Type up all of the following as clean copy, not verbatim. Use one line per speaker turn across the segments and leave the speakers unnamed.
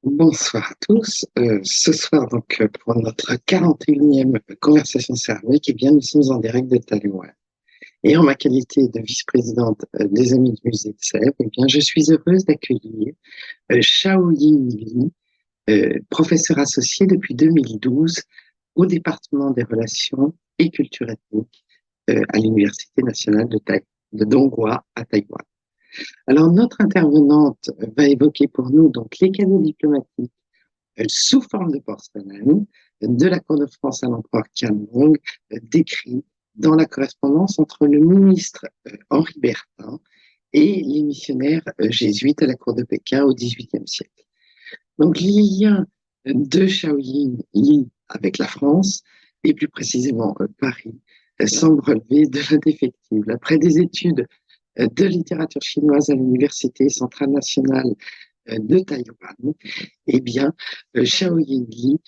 Bonsoir à tous. Ce soir, pour notre 41e conversation céramique, eh bien, nous sommes en direct de Taïwan. Et en ma qualité de vice-présidente des Amis du Musée de Sèvres, eh bien, je suis heureuse d'accueillir Shaoyin Li, professeur associé depuis 2012 au département des relations et culture ethnique à l'Université nationale de Donghua à Taïwan. Alors, notre intervenante va évoquer pour nous donc les canaux diplomatiques sous forme de porcelaine de la cour de France à l'empereur Qianlong, décrit dans la correspondance entre le ministre Henri Bertin et les missionnaires jésuites à la cour de Pékin au XVIIIe siècle. Donc, les liens de Shaoyin Li avec la France, et plus précisément Paris, semblent relever de l'indéfectible. Après des études de littérature chinoise à l'Université centrale nationale de Taïwan, eh bien, Shaoyin Li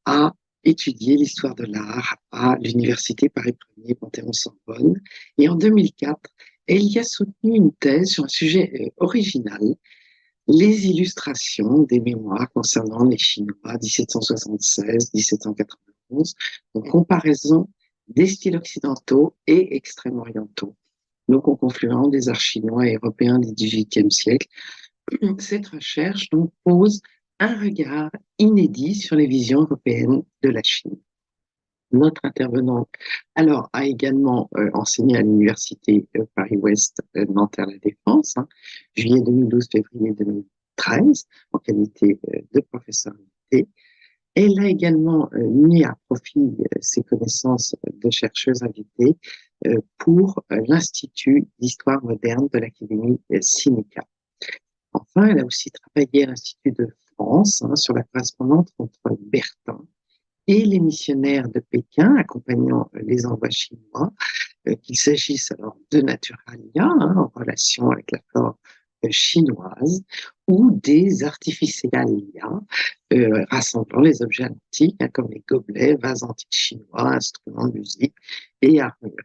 a étudié l'histoire de l'art à l'Université Paris 1er Panthéon-Sorbonne. Et en 2004, elle y a soutenu une thèse sur un sujet original, les illustrations des mémoires concernant les Chinois 1776-1791, en comparaison des styles occidentaux et extrême-orientaux, donc en confluent des arts chinois et européens du XVIIIe siècle. Cette recherche donc pose un regard inédit sur les visions européennes de la Chine. Notre intervenante alors a également enseigné à l'université Paris-Ouest Nanterre-La Défense, juillet 2012, février 2013, en qualité de professeur invité. Elle a également mis à profit ses connaissances de chercheuse invitée pour l'Institut d'histoire moderne de l'Académie Sinica. Enfin, elle a aussi travaillé à l'Institut de France sur la correspondance entre Bertin et les missionnaires de Pékin accompagnant les envois chinois, qu'il s'agisse alors de Naturalia, en relation avec la flore chinoise, ou des artificialia, rassemblant les objets antiques, comme les gobelets, vases antiques chinois, instruments de musique et armures.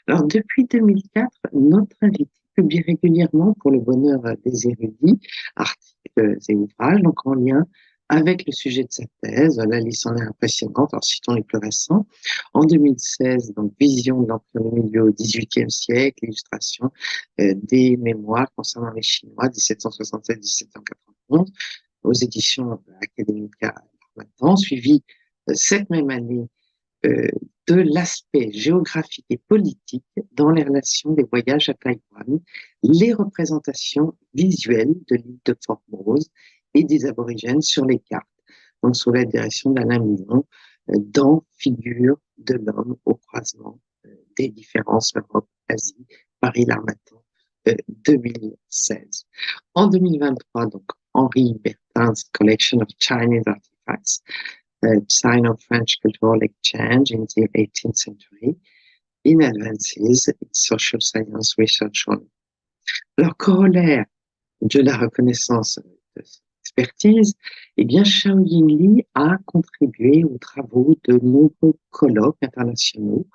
Alors, depuis 2004, notre invité publie régulièrement, pour le bonheur des érudits, articles et ouvrages, donc en lien avec le sujet de sa thèse. La liste en est impressionnante, alors citons les plus récents. En 2016, donc Vision de l'Empire du Milieu au XVIIIe siècle, illustration des mémoires concernant les Chinois 1767-1791 aux éditions Académica maintenant, suivi cette même année de l'aspect géographique et politique dans les relations des voyages à Taïwan, les représentations visuelles de l'île de Formose et des aborigènes sur les cartes, donc sous la direction d'Alain Milon, dans Figure de l'homme au croisement des différences Europe-Asie, Paris-L'Harmattan, 2016. En 2023, donc, Henri Bertin's Collection of Chinese Artifacts, Sino-French cultural exchange in the 18th century, in advances in social science research on. Alors, corollaire de la reconnaissance de cette expertise, eh bien, Shaoyin Li a contribué aux travaux de nombreux colloques internationaux,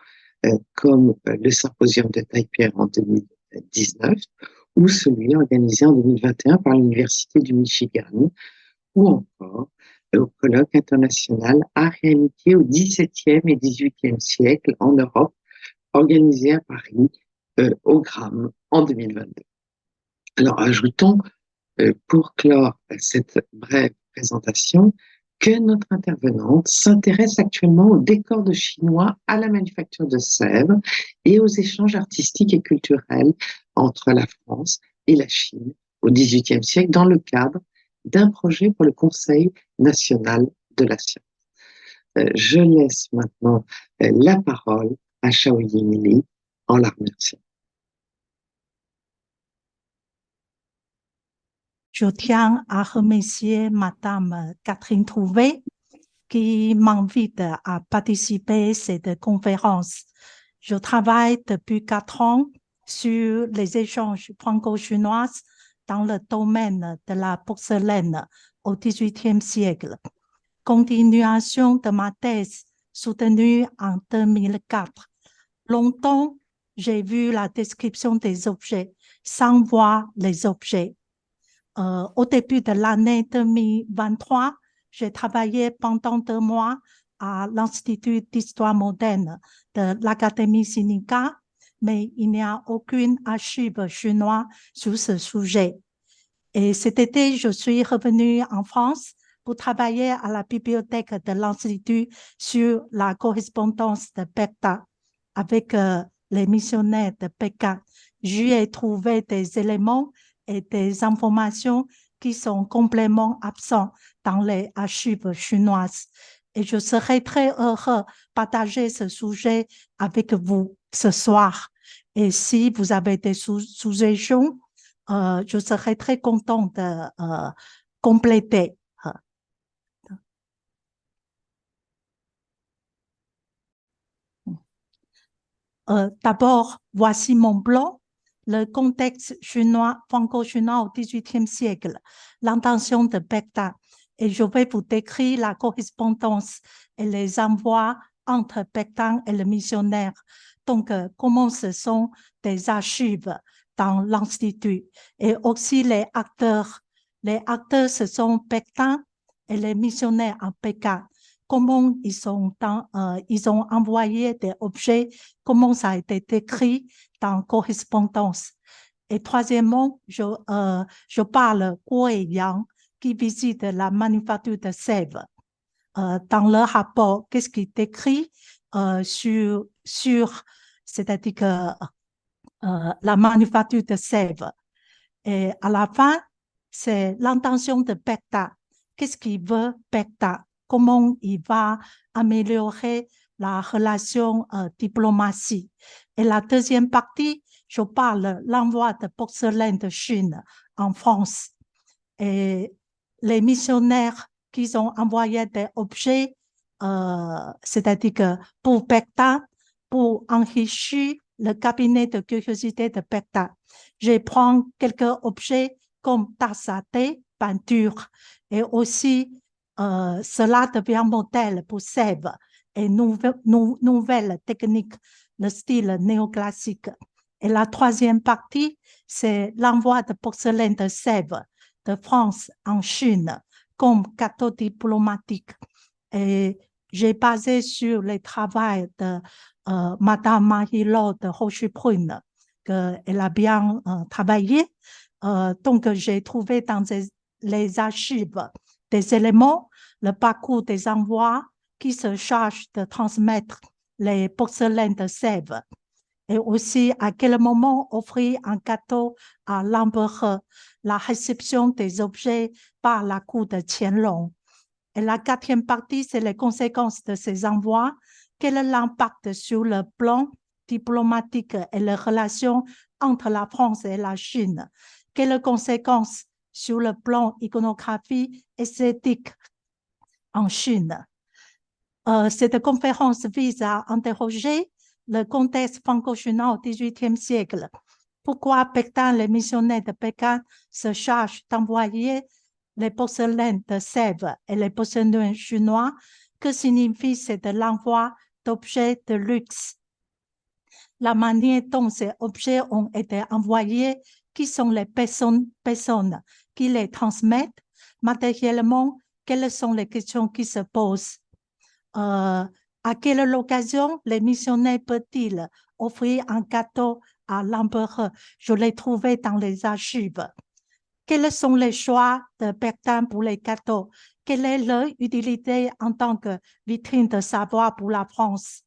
comme le symposium de Taipei en 2019, ou celui organisé en 2021 par l'Université du Michigan, ou encore au colloque international Art et Amitié au XVIIe et XVIIIe siècle en Europe, organisé à Paris au Gramme en 2022. Alors, ajoutons, pour clore cette brève présentation, que notre intervenante s'intéresse actuellement au décor de chinois à la manufacture de Sèvres et aux échanges artistiques et culturels entre la France et la Chine au XVIIIe siècle dans le cadre d'un projet pour le Conseil national de la science. Je laisse maintenant la parole à Shaoyin Li en la remerciant.
Je tiens à remercier Madame Catherine Trouvé qui m'invite à participer à cette conférence. Je travaille depuis 4 ans sur les échanges franco-chinois dans le domaine de la porcelaine au XVIIIe siècle. Continuation de ma thèse soutenue en 2004. Longtemps, j'ai vu la description des objets sans voir les objets. Au début de l'année 2023, j'ai travaillé pendant 2 mois à l'Institut d'histoire moderne de l'Académie Sinica, mais il n'y a aucune archive chinoise sur ce sujet. Et cet été, je suis revenue en France pour travailler à la bibliothèque de l'Institut sur la correspondance de Pékin avec les missionnaires de Pékin. J'y ai trouvé des éléments et des informations qui sont complètement absents dans les archives chinoises. Et je serai très heureux de partager ce sujet avec vous ce soir. Et si vous avez des suggestions, je serai très content de compléter. D'abord, voici mon plan. Le contexte chinois, franco-chinois au XVIIIe siècle, l'intention de Pékin. Et je vais vous décrire la correspondance et les envois entre Pékin et le missionnaire. Donc, comment ce sont des archives dans l'Institut. Et aussi les acteurs. Les acteurs, ce sont Pékin et les missionnaires en Pékin. Comment ils ont envoyé des objets, comment ça a été écrit dans correspondance. Et troisièmement, je parle Guo et Yang qui visitent la manufacture de sève. Dans leur rapport, qu'est-ce qui est écrit sur c'est-à-dire que la manufacture de sève. Et à la fin, c'est l'intention de Pékin. Qu'est-ce qu'il veut Pékin? Comment il va améliorer la relation diplomatie. Et la deuxième partie, je parle l'envoi de porcelaine de Chine en France. Et les missionnaires qui ont envoyé des objets, c'est-à-dire que pour Pékin, pour enrichir le cabinet de curiosité de Pékin. Je prends quelques objets comme tasse à thé, peinture, et aussi cela devient modèle pour sève et nouvelle technique, le style néoclassique. Et la troisième partie, c'est l'envoi de porcelaine de sève de France en Chine comme cadeau diplomatique. Et j'ai basé sur les travaux de Madame Marie-Laure de Rochebrune, qu'elle a bien travaillé. Donc, j'ai trouvé dans les archives des éléments, le parcours des envois qui se chargent de transmettre les porcelaines de sève et aussi à quel moment offrir un cadeau à l'empereur, la réception des objets par la cour de Qianlong. Et la quatrième partie, c'est les conséquences de ces envois. Quel est l'impact sur le plan diplomatique et les relations entre la France et la Chine? Quelles conséquences sur le plan iconographie et esthétique en Chine? Cette conférence vise à interroger le contexte franco-chinois au XVIIIe siècle. Pourquoi Pékin, les missionnaires de Pékin se chargent d'envoyer les porcelaines de sève et les porcelaines chinois? Que signifie de l'envoi d'objets de luxe? La manière dont ces objets ont été envoyés, qui sont les personnes qui les transmettent? Matériellement, quelles sont les questions qui se posent? À quelle occasion les missionnaires peuvent-ils offrir un cadeau à l'empereur? Je l'ai trouvé dans les archives. Quels sont les choix de Pékin pour les cadeaux? Quelle est leur utilité en tant que vitrine de savoir pour la France?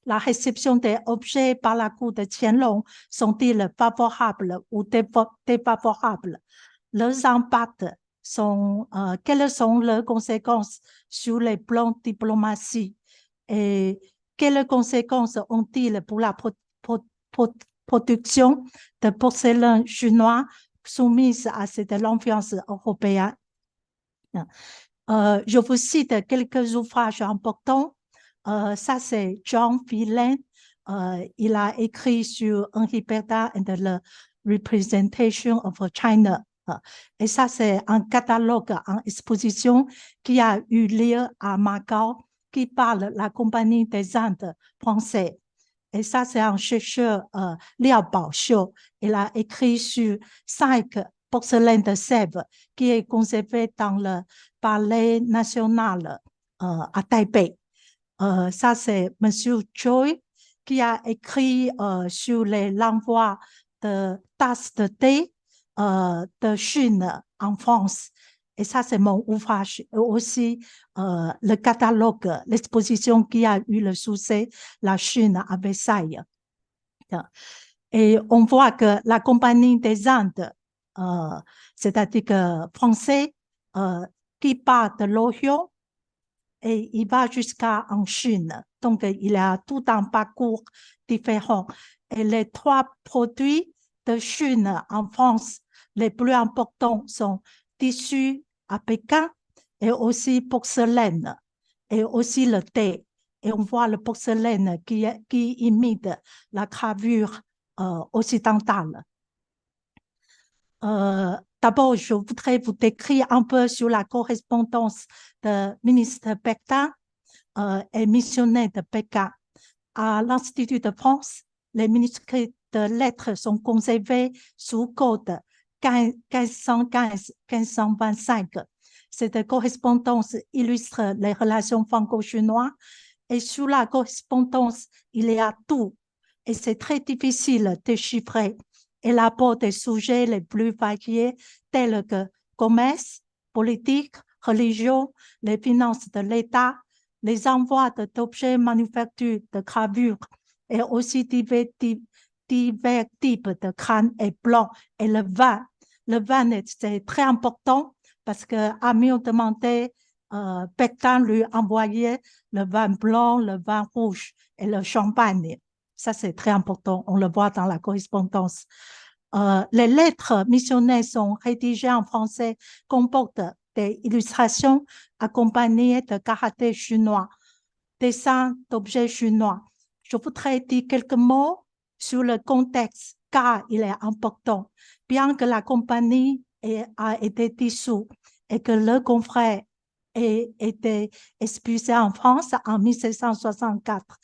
La réception des objets par la cour de Qianlong sont-ils favorables ou défavorables? Leurs impacts quelles sont leurs conséquences sur les plans diplomatie et quelles conséquences ont-ils pour la production de porcelaine chinois soumise à cette influence européenne? Je vous cite quelques ouvrages importants. Ça, c'est John Phelan. Il a écrit sur Henri Bertin and the Representation of China. Et ça, c'est un catalogue en exposition qui a eu lieu à Macao, qui parle de la Compagnie des Indes françaises. Et ça, c'est un chercheur, Liao Baoxiu. Il a écrit sur 5 porcelaine de Sèvres qui est conservée dans le Palais national à Taipei. Ça, c'est M. Choi qui a écrit sur l'envoi de tasses de thé de Chine en France. Et ça, c'est mon ouvrage. Et aussi, le catalogue, l'exposition qui a eu le succès, la Chine à Versailles. Et on voit que la Compagnie des Indes, c'est-à-dire que français, qui part de l'Orient et il va jusqu'à en Chine. Donc, il y a tout un parcours différent. Et les trois produits de Chine en France, les plus importants sont tissu à Pékin et aussi porcelaine et aussi le thé. Et on voit le porcelaine qui imite la gravure occidentale. D'abord, je voudrais vous décrire un peu sur la correspondance de ministre Pétain et missionnaire de Pékin. À l'Institut de France, les manuscrits de lettres sont conservés sous code 1515-1525. Cette correspondance illustre les relations franco-chinoises et sous la correspondance, il y a tout et c'est très difficile de chiffrer. Elle aborde des sujets les plus variés tels que commerce, politique, religion, les finances de l'État, les envois d'objets manufacturés de gravure et aussi divers types de crânes et blancs et le vin. Le vin, c'est très important parce que Amiot demandait, Pétain lui envoyait le vin blanc, le vin rouge et le champagne. Ça, c'est très important. On le voit dans la correspondance. Les lettres missionnaires sont rédigées en français, comportent des illustrations accompagnées de caractères chinois, dessins d'objets chinois. Je voudrais dire quelques mots sur le contexte, car il est important. Bien que la compagnie a été dissoute et que le confrère ait été expulsé en France en 1764,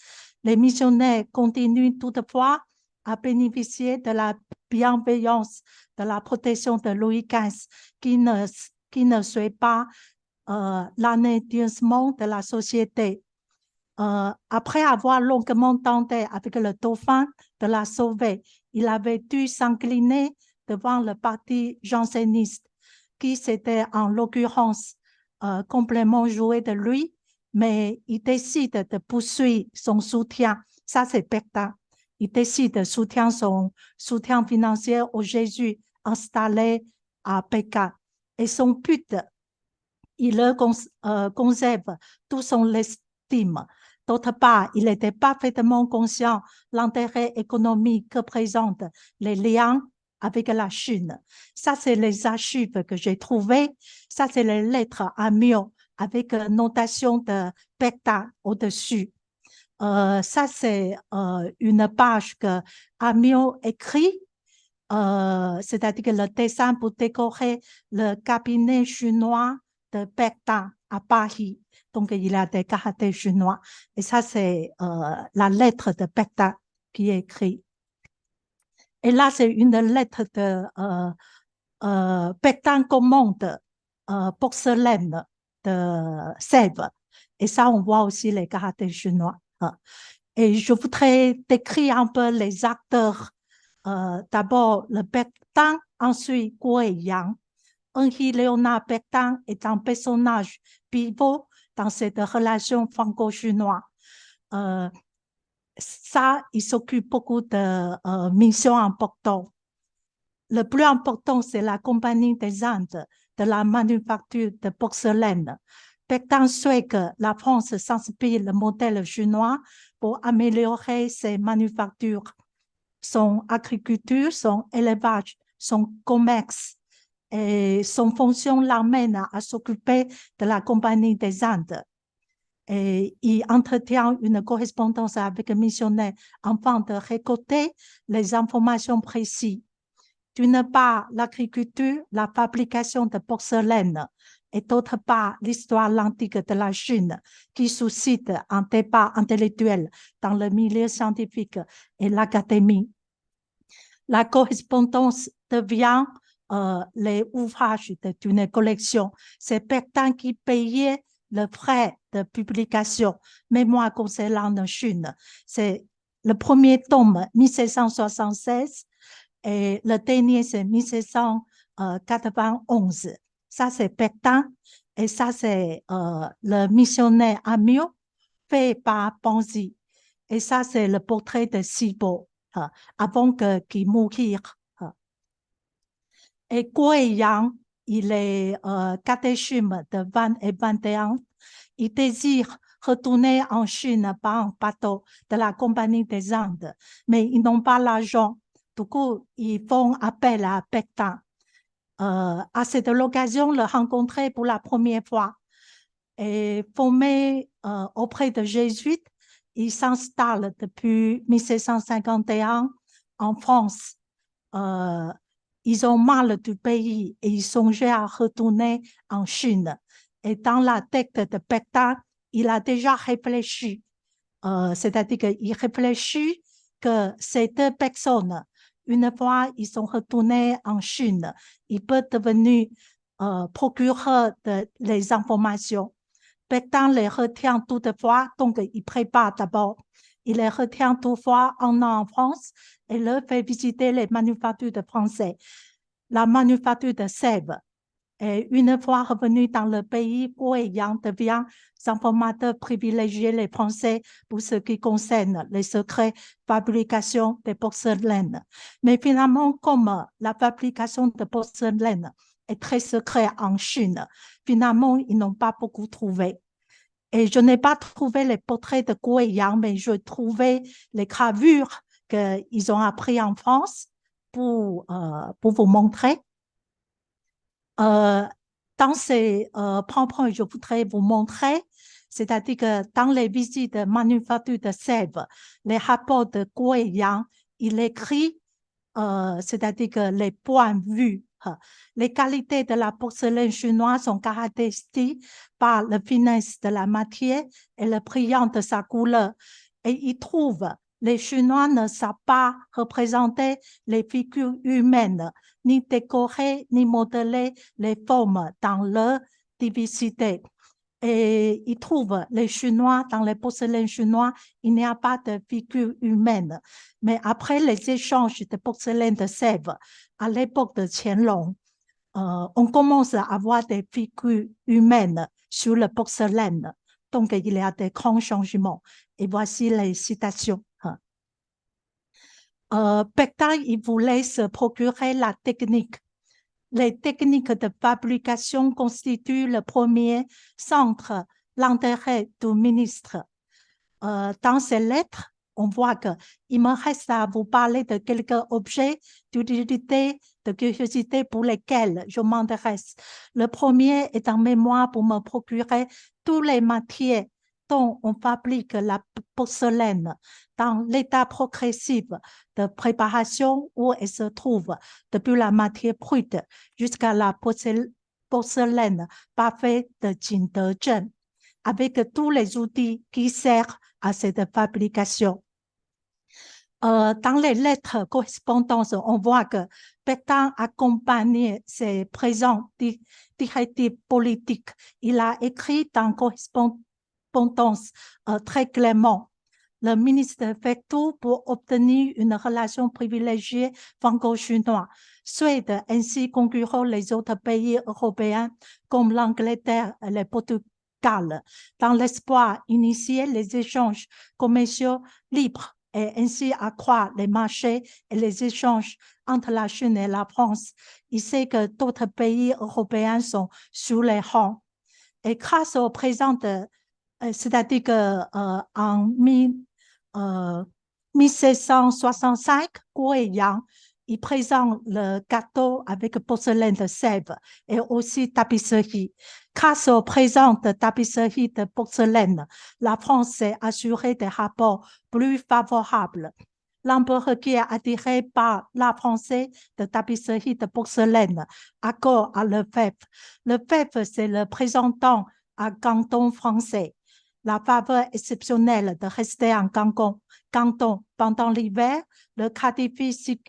les missionnaires continuent toutefois à bénéficier de la bienveillance, de la protection de Louis XV, qui ne souhaite pas l'anéantissement de la société. Après avoir longuement tenté avec le dauphin de la sauver, il avait dû s'incliner devant le parti janséniste, qui s'était en l'occurrence complètement joué de lui, mais il décide de poursuivre son soutien. Ça, c'est Pétain. Il décide de soutenir son soutien financier aux Jésuites installés à Pékin. Et son but, il le conserve tout son estime. D'autre part, il était parfaitement conscient de l'intérêt économique que présentent les liens avec la Chine. Ça, c'est les archives que j'ai trouvées. Ça, c'est les lettres à Amiot avec notation de Pétain au-dessus. Ça, c'est une page que Amiot écrit, c'est-à-dire que le dessin pour décorer le cabinet chinois de Pétain à Paris. Donc, il a des caractères chinois. Et ça, c'est la lettre de Pétain qui est écrite. Et là, c'est une lettre de Pétain commande porcelaine de Sèvres. Et ça, on voit aussi les caractères chinois. Et je voudrais décrire un peu les acteurs. D'abord, le Pétain, ensuite Guo Yang. Henri Léonard Pétain est un personnage pivot dans cette relation franco-chinoise. Ça, il s'occupe beaucoup de missions importantes. Le plus important, c'est la Compagnie des Indes de la manufacture de porcelaine. Pétain souhaite que la France s'inspire le modèle chinois pour améliorer ses manufactures, son agriculture, son élevage, son commerce. Et son fonction l'amène à s'occuper de la Compagnie des Indes. Et il entretient une correspondance avec un missionnaire afin de récolter les informations précises. D'une part, l'agriculture, la fabrication de porcelaine, et d'autre part, l'histoire antique de la Chine, qui suscite un débat intellectuel dans le milieu scientifique et l'académie. La correspondance devient les ouvrages d'une collection. C'est Pétain qui payait le frais de publication. Mémoire concernant la Chine. C'est le premier tome, 1776, et le dernier, c'est 1791. Ça, c'est Pétain, et ça, c'est le missionnaire Amiot, fait par Panzi. Et ça, c'est le portrait de Sibo, avant qu'il mourût. Et Guo Yang, il est catéchume de 20 et 21. Il désire retourner en Chine par un bateau de la Compagnie des Indes, mais ils n'ont pas l'argent. Du coup, ils font appel à Pétain. À cette occasion, le rencontrer pour la première fois. Et formé auprès de jésuites, il s'installe depuis 1751 en France. Ils ont mal du pays et ils songeaient à retourner en Chine. Et dans la tête de Pétain, il a déjà réfléchi. C'est-à-dire qu'il réfléchit que ces deux personnes, une fois ils sont retournés en Chine, ils peuvent devenir procureurs des informations. Pétain les retient toutefois, donc il prépare d'abord. Il les retient toutefois en France et leur fait visiter les manufactures de français, la manufacture de Sèvres. Et une fois revenu dans le pays, Guo Yang devient informateur privilégié les Français pour ce qui concerne les secrets de fabrication des porcelaines. Mais finalement, comme la fabrication de porcelaine est très secrète en Chine, finalement, ils n'ont pas beaucoup trouvé. Et je n'ai pas trouvé les portraits de Guo Yang, mais je trouvais les gravures qu'ils ont appris en France pour vous montrer. Dans ces points, je voudrais vous montrer, c'est-à-dire que dans les visites de manufactures de Sèvres, les rapports de Guo Yang, il écrit, c'est-à-dire que les points de vue, les qualités de la porcelaine chinoise sont caractérisées par la finesse de la matière et le brillant de sa couleur. Et il trouve les Chinois ne savent pas représenter les figures humaines, ni décorer, ni modeler les formes dans leur diversité. Et ils trouvent les Chinois, dans les porcelaines chinois, il n'y a pas de figure humaine. Mais après les échanges de porcelaine de Sèvres, à l'époque de Qianlong, on commence à avoir des figures humaines sur le porcelaine. Donc, il y a des grands changements. Et voici les citations. Pétain, il voulait se procurer la technique. Les techniques de fabrication constituent le premier centre l'intérêt du ministre. Dans ces lettres, on voit qu'il me reste à vous parler de quelques objets d'utilité, de curiosité pour lesquels je m'intéresse. Le premier est un mémoire pour me procurer tous les matières dont on fabrique la porcelaine dans l'état progressif de préparation où elle se trouve, depuis la matière brute jusqu'à la porcelaine parfaite de Jingdezhen, avec tous les outils qui servent à cette fabrication. Dans les lettres correspondances, on voit que Pétain accompagnait ses présents directives politiques. Il a écrit dans correspondance très clairement. Le ministre fait tout pour obtenir une relation privilégiée franco-chinoise, souhaite ainsi concurrer les autres pays européens comme l'Angleterre et le Portugal, dans l'espoir d'initier les échanges commerciaux libres et ainsi accroître les marchés et les échanges entre la Chine et la France. Il sait que d'autres pays européens sont sur les rangs. Et grâce au présent, c'est-à-dire qu'en 1765, Guo Yang, il présente le gâteau avec porcelaine de Sèvres et aussi tapisserie. Grâce au présent de tapisserie de porcelaine, la France s'est assurée des rapports plus favorables. L'empereur qui est attiré par l'art français de tapisserie de porcelaine accorde à Lefebvre. Lefebvre, c'est le représentant à Canton français. la faveur exceptionnelle de rester en canton pendant l'hiver, le cas difficile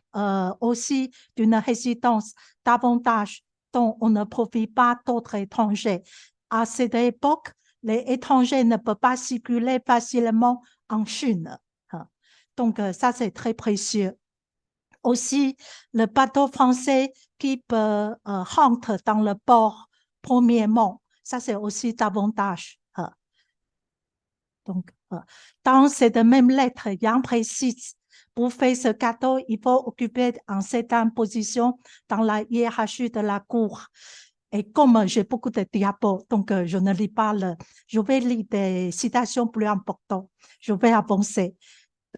aussi d'une résidence davantage dont on ne profite pas d'autres étrangers. À cette époque, les étrangers ne peuvent pas circuler facilement en Chine. Donc, ça, c'est très précieux. Aussi, le bateau français qui peut rentrer dans le port premièrement, ça, c'est aussi davantage. Donc, dans cette même lettre, Yang précise, pour faire ce cadeau, il faut occuper une certaine position dans la hiérarchie de la cour. Et comme j'ai beaucoup de diapos, donc je ne lis pas je vais lire des citations plus importantes. Je vais avancer.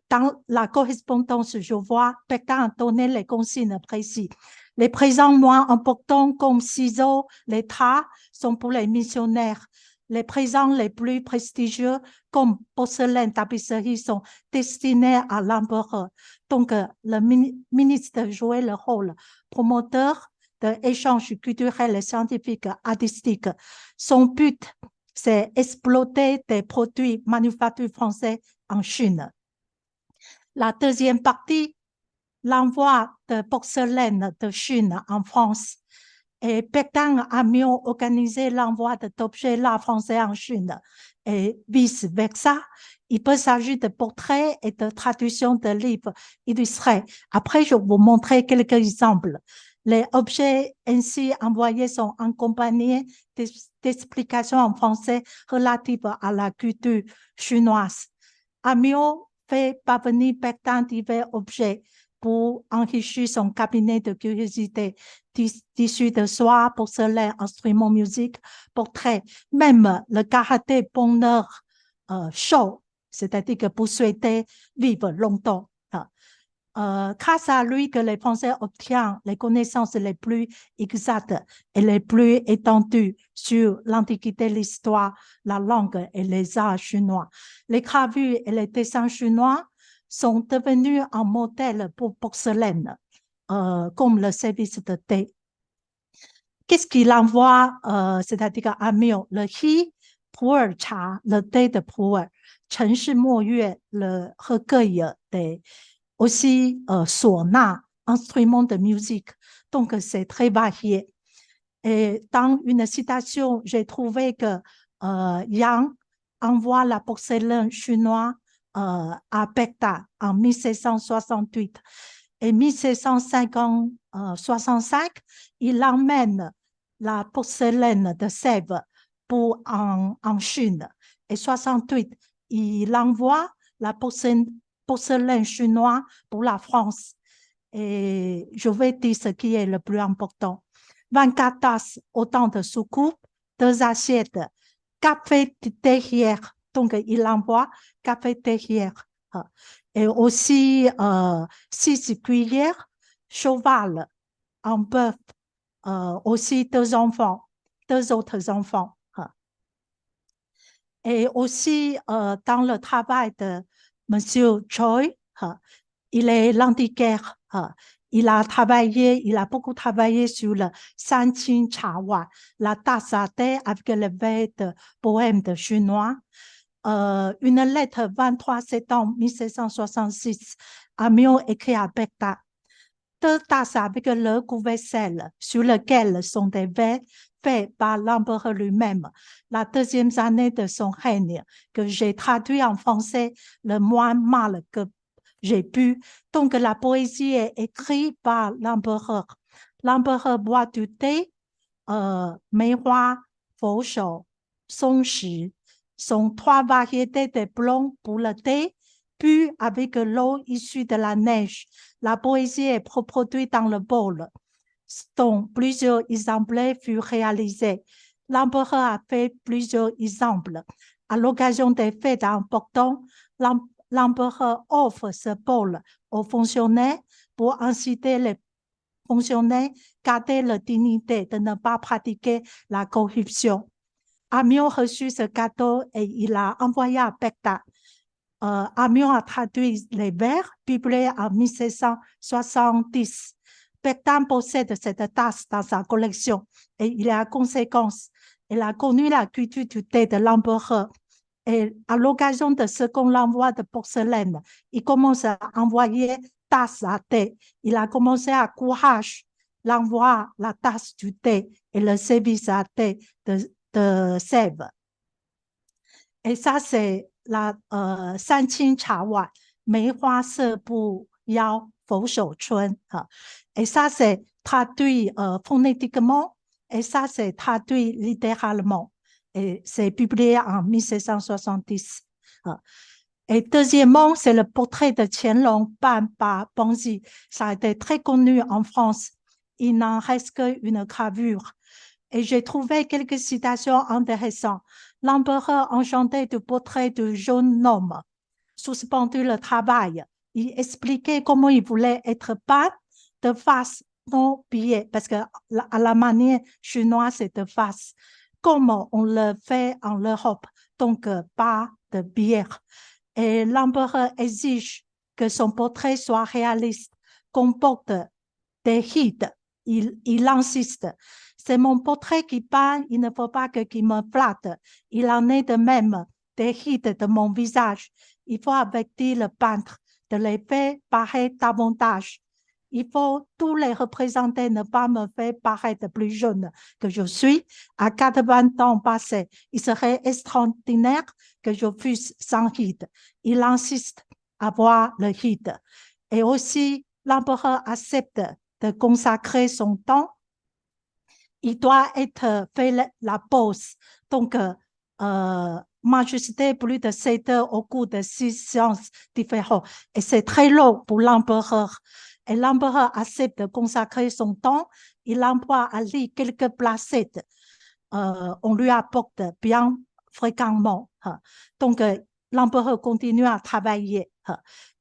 Dans la correspondance, je vois Pétain donner les consignes précises. Les présents moins importants comme ciseaux, les draps sont pour les missionnaires. Les présents les plus prestigieux comme porcelaine, tapisserie sont destinés à l'empereur. Donc, le ministre jouait le rôle promoteur d'échanges culturels et scientifiques artistiques. Son but, c'est exploiter des produits manufacturés français en Chine. La deuxième partie, l'envoi de porcelaine de Chine en France. Et Pétain a mieux organisé l'envoi d'objets l'art français en Chine et vice-versa. Il peut s'agir de portraits et de traductions de livres illustrés. Après, je vais vous montrer quelques exemples. Les objets ainsi envoyés sont accompagnés d'explications en français relatives à la culture chinoise. Amiot fait parvenir Pétain divers objets pour enrichir son cabinet de curiosité, tissus de soie, porcelaine, instruments musique, portraits, même le caractère bonheur chaud, c'est-à-dire que pour souhaiter vivre longtemps. Grâce à lui que les Français obtiennent les connaissances les plus exactes et les plus étendues sur l'Antiquité, l'histoire, la langue et les arts chinois. Les gravures et les dessins chinois sont devenus un modèle pour porcelaine, comme le service de thé. Qu'est-ce qu'il envoie, c'est-à-dire à Amiot, le He Pu'er Cha, le thé de Pu'er, Chen Shi Mo Yue, le recueil des aussi唢呐, instrument de musique. Donc, c'est très varié. Et dans une citation, j'ai trouvé que Yang envoie la porcelaine chinoise à Pétain en 1768. Et 1765, il emmène la porcelaine de Sèvres en Chine. Et 68, il envoie la porcelaine chinoise pour la France. Et je vais dire ce qui est le plus important. 24 tasses, autant de soucoupes, 2 assiettes, café théière. Donc, il envoie café théière. Et aussi 6 cuillères, cheval, un bœuf, aussi 2 enfants, 2 autres enfants. Et aussi dans le travail de Monsieur Choi, il est l'antiquaire. Il a beaucoup travaillé sur le Sanqin Chawa, la tasse à thé avec le verre de poème de chinois. Une lettre 23 septembre 1766, Amiot écrit à Pétain. 2 tasses avec le couvercle sur lequel sont des vers faits par l'empereur lui-même. La 2e année de son règne, que j'ai traduit en français le moins mal que j'ai pu. Donc, la poésie est écrite par l'empereur. L'empereur boit du thé, Meihua, Fosho, Songshi, sont 3 variétés de plomb pour le thé, puis avec l'eau issue de la neige. La poésie est produite dans le bol, dont plusieurs exemplaires furent réalisés. L'empereur a fait plusieurs exemples. À l'occasion des fêtes importantes, l'empereur offre ce bol aux fonctionnaires pour inciter les fonctionnaires à garder la dignité de ne pas pratiquer la corruption. Amiot reçut ce cadeau et il l'a envoyé à Pétain. Amiot a traduit les vers publiés en 1770. Pétain possède cette tasse dans sa collection et il est à conséquence. Il a connu la culture du thé de l'empereur Et à l'occasion de ce qu'on l'envoie de porcelaine, il commence à envoyer tasse à thé. Il a commencé à courage l'envoi, la tasse du thé et le service à thé de Sèvres. Et ça, c'est la三清茶碗梅花色不腰佛手春。Et ça, c'est traduit phonétiquement. Et ça, c'est traduit littéralement. Et c'est publié en 1770. Et deuxièmement, c'est le portrait de Qianlong peint par Bonzi. Ça a été très connu en France. Il n'en reste qu'une gravure. Et j'ai trouvé quelques citations intéressantes. L'empereur enchanté du portrait du jeune homme, suspendu le travail. Il expliquait comment il voulait être peint de face, non biais, parce que à la manière chinoise, c'est de face. Comment on le fait en Europe, donc pas de biais. Et l'empereur exige que son portrait soit réaliste, comporte des hits. Il insiste. C'est mon portrait qui peint, il ne faut pas qu'il me flatte. Il en est de même des hits de mon visage. Il faut avertir le peintre de les faire paraître davantage. Il faut tous les représenter, ne pas me faire paraître plus jeune que je suis. À 80 ans passés, il serait extraordinaire que je fusse sans hit. Il insiste à voir le hit. Et aussi, l'empereur accepte de consacrer son temps. Il doit être fait la pause. Donc, majesté plus de 7 heures au cours de 6 séances différentes. Et c'est très long pour l'empereur. Et l'empereur accepte de consacrer son temps. Il emploie à lire quelques placettes. On lui apporte bien fréquemment. Donc, l'empereur continue à travailler.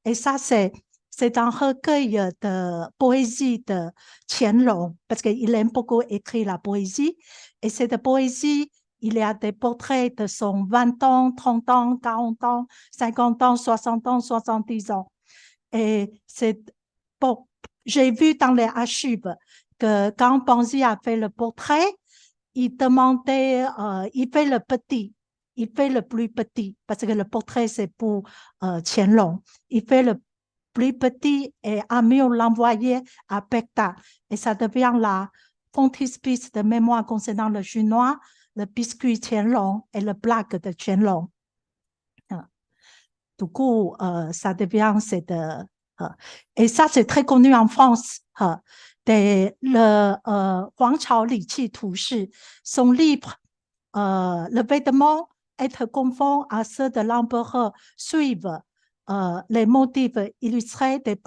Et ça, c'est un recueil de poésie de Qianlong, parce qu'il aime beaucoup écrire la poésie. Et cette poésie, il y a des portraits de son 20 ans, 30 ans, 40 ans, 50 ans, 60 ans, 70 ans. Et c'est bon. J'ai vu dans les archives que quand Bonzi a fait le portrait, il demandait, il fait le petit, il fait le plus petit, parce que le portrait c'est pour Qianlong. Il fait le plus petit et a mieux l'envoyer à Pecta. Et ça devient la frontispice de mémoire concernant le chinois, le biscuit Qianlong et le blague de Qianlong. Du coup, ça devient cette... et ça, c'est très connu en France. Le Huang Chao Li Qi Tu Shi, son livre, le vêtement est conforme à ceux de l'empereur, suivent les motifs illustrés des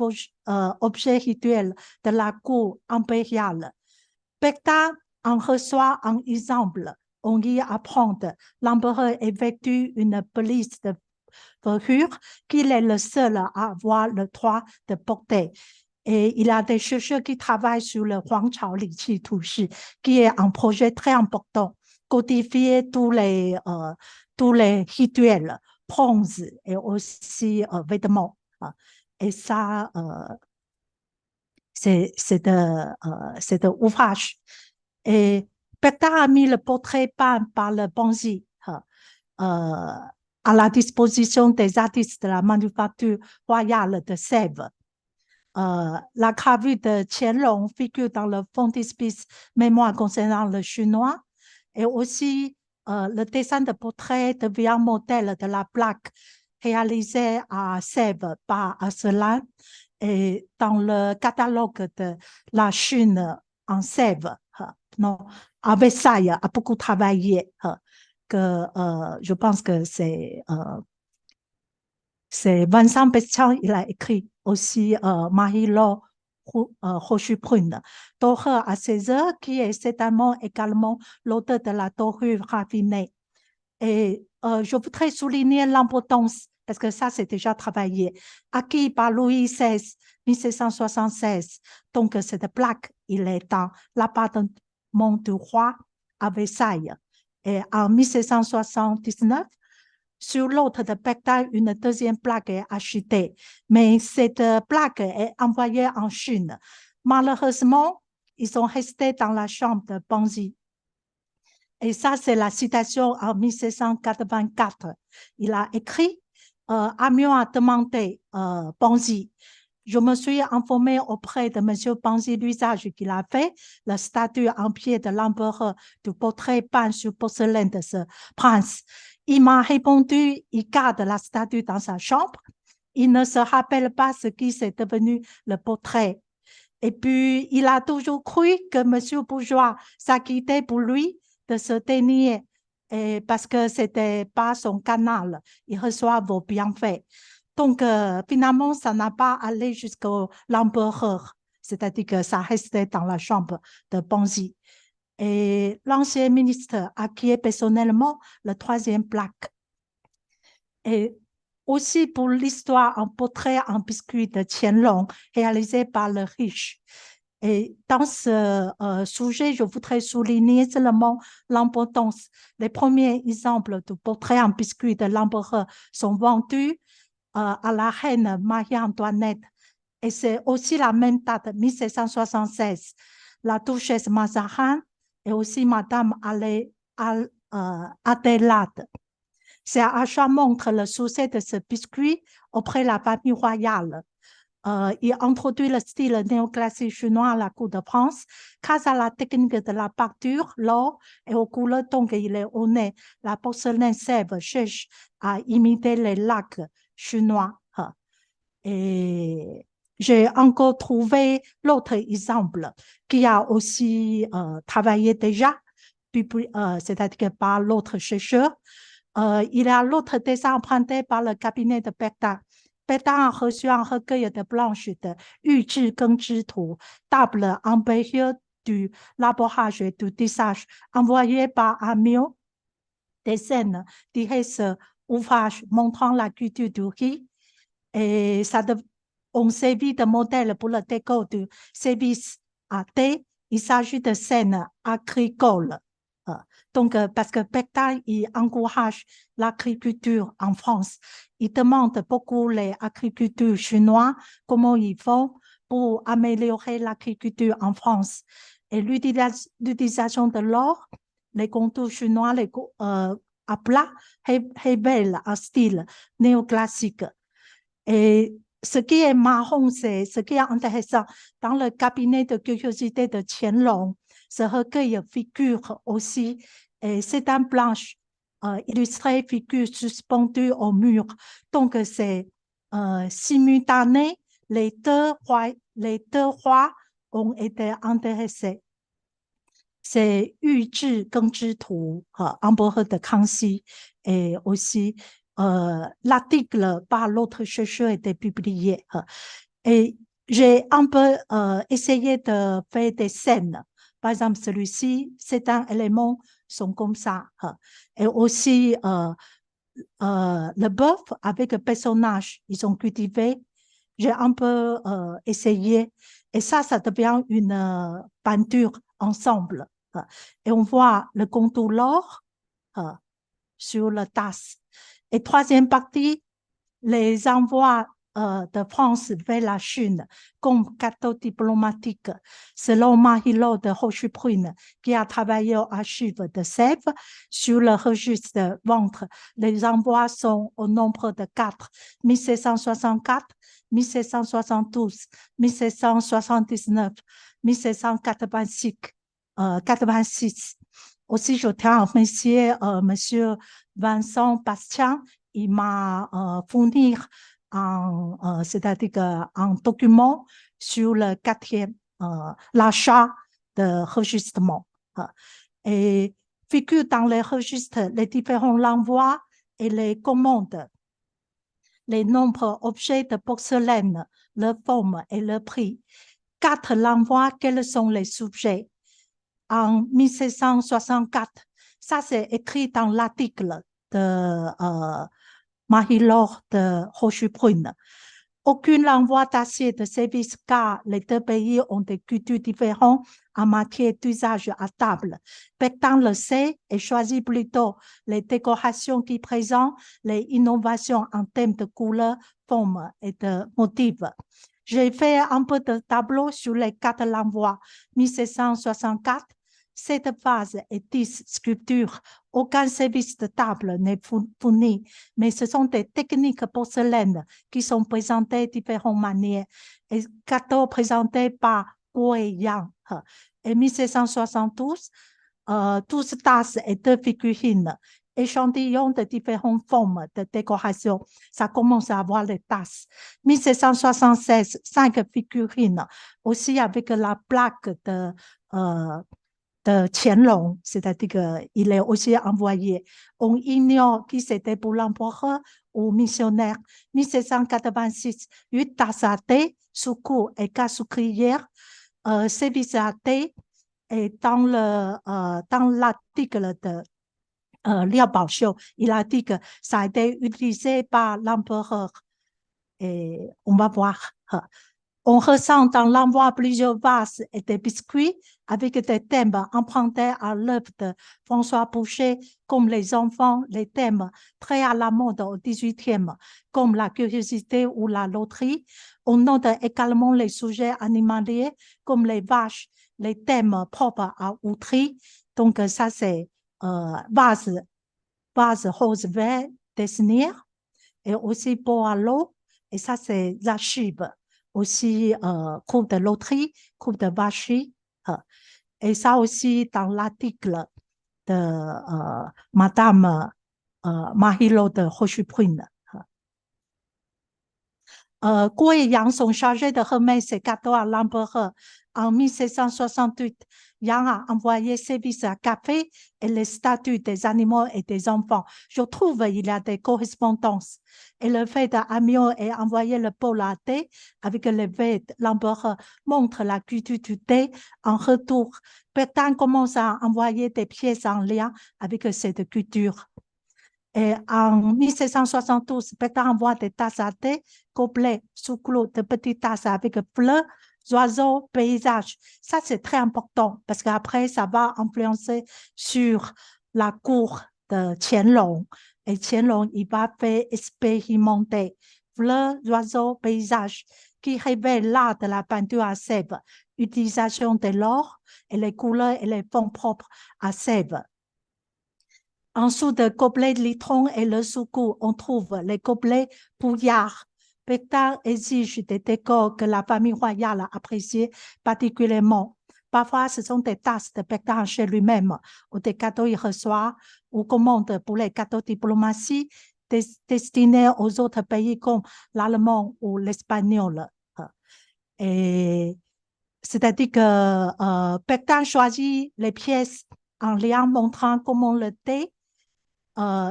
objets rituels de la cour impériale. Pecta en reçoit un exemple. On y apprend l'empereur est vêtu une pelisse de fourrure qu'il est le seul à avoir le droit de porter. Et il y a des chercheurs qui travaillent sur le Huang Chao Li Qi Tu Shi, qui est un projet très important, codifier tous les rituels, bronze et aussi vêtements. Et ça, c'est de ouvrage. Et Pecta a mis le portrait peint par le Bonzi à la disposition des artistes de la manufacture royale de Sèvres. La gravure de Qianlong figure dans le frontispice mémoire concernant le chinois et aussi le dessin de portrait devient modèle de la plaque réalisée à Sèvres par Asselin et dans le catalogue de la Chine en Sèvres. Non, à Versailles a beaucoup travaillé. Que je pense que c'est Vincent Peschan, il a écrit aussi Marie-Laure Rochuprune, Doreur à 16 heures, qui est certainement également l'auteur de la dorure raffinée. Et je voudrais souligner l'importance, parce que ça c'est déjà travaillé, acquis par Louis XVI, 1776. Donc cette plaque, il est dans l'appartement du roi à Versailles. Et en 1779, sur l'autre de Pecta, une deuxième plaque est achetée, mais cette plaque est envoyée en Chine. Malheureusement, ils sont restés dans la chambre de Bonzi. Et ça, c'est la citation en 1784. Il a écrit Amiot a demandé Banzi. Je me suis informé auprès de M. Banzi l'usage qu'il a fait, la statue en pied de l'empereur, du portrait peint sur porcelaine de ce prince. Il m'a répondu, il garde la statue dans sa chambre. Il ne se rappelle pas ce qui s'est devenu le portrait. Et puis, il a toujours cru que M. Bourgeois s'acquittait pour lui de se tenir parce que ce n'était pas son canal. Il reçoit vos bienfaits. Donc, finalement, ça n'a pas allé jusqu'à l'empereur. C'est-à-dire que ça restait dans la chambre de Banzi. Et l'ancien ministre acquiert personnellement le 3e plaque. Et aussi pour l'histoire en portrait en biscuit de Qianlong, réalisé par le riche. Et dans ce sujet, je voudrais souligner seulement l'importance. Les premiers exemples de portraits en biscuit de l'empereur sont vendus à la reine Marie-Antoinette. Et c'est aussi la même date, 1776. La duchesse Mazarin et aussi Madame Adélaïde. Ces achats montrent le succès de ce biscuit auprès de la famille royale. Il introduit le style néoclassique chinois à la cour de France grâce à la technique de la pâture, l'or et aux couleurs. Donc, il est honnête. La porcelaine sève cherche à imiter les lacs chinois. Et j'ai encore trouvé l'autre exemple qui a aussi travaillé déjà, c'est-à-dire par l'autre chercheur. Il y a l'autre dessin emprunté par le cabinet de Pétain. Pétain a reçu un recueil de planches de Yu Zhi Geng Zhi Tu, table embellie du labourage et du tissage, envoyé par Amiot. Des scènes tirées ce ouvrage montrant la culture du riz. Et ça on servit de modèle pour le décor du service à thé. Il s'agit de scènes agricoles. Donc, parce que Pétain, il encourage l'agriculture en France. Il demande beaucoup les agriculteurs chinois comment ils font pour améliorer l'agriculture en France. Et l'utilisation de l'or, les contours chinois, les à plat, révèlent un style néoclassique. Et ce qui est marrant, c'est ce qui est intéressant. Dans le cabinet de curiosité de Qianlong, ce recueil figure aussi, et c'est un blanche illustrée, figure suspendue au mur. Donc, c'est simultané, les deux rois ont été intéressés. C'est Yu Zhi Geng Zhi Tu, empereur de Kangxi, et aussi l'article par l'autre chercheur était publié. Et j'ai un peu essayé de faire des scènes. Par exemple, celui-ci, c'est un élément, sont comme ça. Et aussi, le bœuf avec le personnage, ils sont cultivés. J'ai un peu essayé. Et ça devient une peinture ensemble. Et on voit le contour l'or sur la tasse. Et troisième partie, les envois de France vers la Chine comme cadeau diplomatique. Selon Marie-Laure de Rochebrune, qui a travaillé aux archives de Sèvres, sur le registre de ventre, les envois sont au nombre de 4, 1764, 1772, 1779, 1786. 86. Aussi, je tiens à remercier M. Vincent Bastien. Il m'a fourni c'est-à-dire un document sur le 4e, l'achat de enregistrement. Et figure dans les registres les différents envois et les commandes, les nombres objets de porcelaine, leur forme et leur prix. 4 l'envoi, quels sont les sujets? En 1764, ça c'est écrit dans l'article de Marie-Laure de Rochebrune. Aucun envoi d'acier de service car les deux pays ont des cultures différentes en matière d'usage à table. Pétain le sait et choisit plutôt les décorations qui présentent les innovations en termes de couleur, forme et de motifs. J'ai fait un peu de tableau sur les 4 envois 1764, cette vase et 10 sculptures, aucun service de table n'est fourni, mais ce sont des techniques porcelaines qui sont présentées de différentes manières. Et gâteaux présentés par Guo Yang. En 1772, 12 tasses et 2 figurines, échantillons de différentes formes de décoration. Ça commence à avoir les tasses. 1776, 5 figurines, aussi avec la plaque de Qianlong, c'est-à-dire qu'il est aussi envoyé. On ignore qui c'était pour l'empereur ou missionnaire. 1786, 8 tasses à thé, soucou et 4 sucrières, service à thé. Et dans l'article de Liao Baoxiu, il a dit que ça a été utilisé par l'empereur. Et on va voir. On ressent dans l'envoi plusieurs vases et des biscuits avec des thèmes empruntés à l'œuvre de François Boucher, comme les enfants, les thèmes très à la mode au XVIIIe, comme la curiosité ou la loterie. On note également les sujets animaliers, comme les vaches, les thèmes propres à Outry. Donc, ça, c'est vase rose vert dessiné et aussi pot à l'eau. Et ça, c'est l'archive. Aussi coupe de loterie, coupe de vacherie. Et ça aussi dans l'article de Madame Mahilo de Rochepruine. Guo et Yang sont chargés de remettre ces cadeaux à l'empereur. En 1768, Yang a envoyé service à café et les statues des animaux et des enfants. Je trouve qu'il y a des correspondances. Et le fait d'Amiot ait envoyé le bol à thé avec le verre de l'empereur montre la culture du thé. En retour, Pétain commence à envoyer des pièces en lien avec cette culture. Et en 1772, Pétain envoie des tasses à thé, gobelets, sous-clos, de petites tasses avec fleurs, oiseaux, paysages. Ça, c'est très important parce qu'après, ça va influencer sur la cour de Qianlong. Et Qianlong, il va faire expérimenter fleurs, oiseaux, paysages qui révèlent l'art de la peinture à Sèvres, utilisation de l'or et les couleurs et les fonds propres à Sèvres. En dessous de gobelets de litron et le soucou, on trouve les gobelets pouillards. Pétain exige des décors que la famille royale apprécie particulièrement. Parfois, ce sont des tasses de Pétain chez lui-même ou des cadeaux qu'il reçoit ou commande pour les cadeaux diplomatie destinés aux autres pays comme l'allemand ou l'espagnol. Et c'est-à-dire que Pétain choisit les pièces en lien montrant comment le thé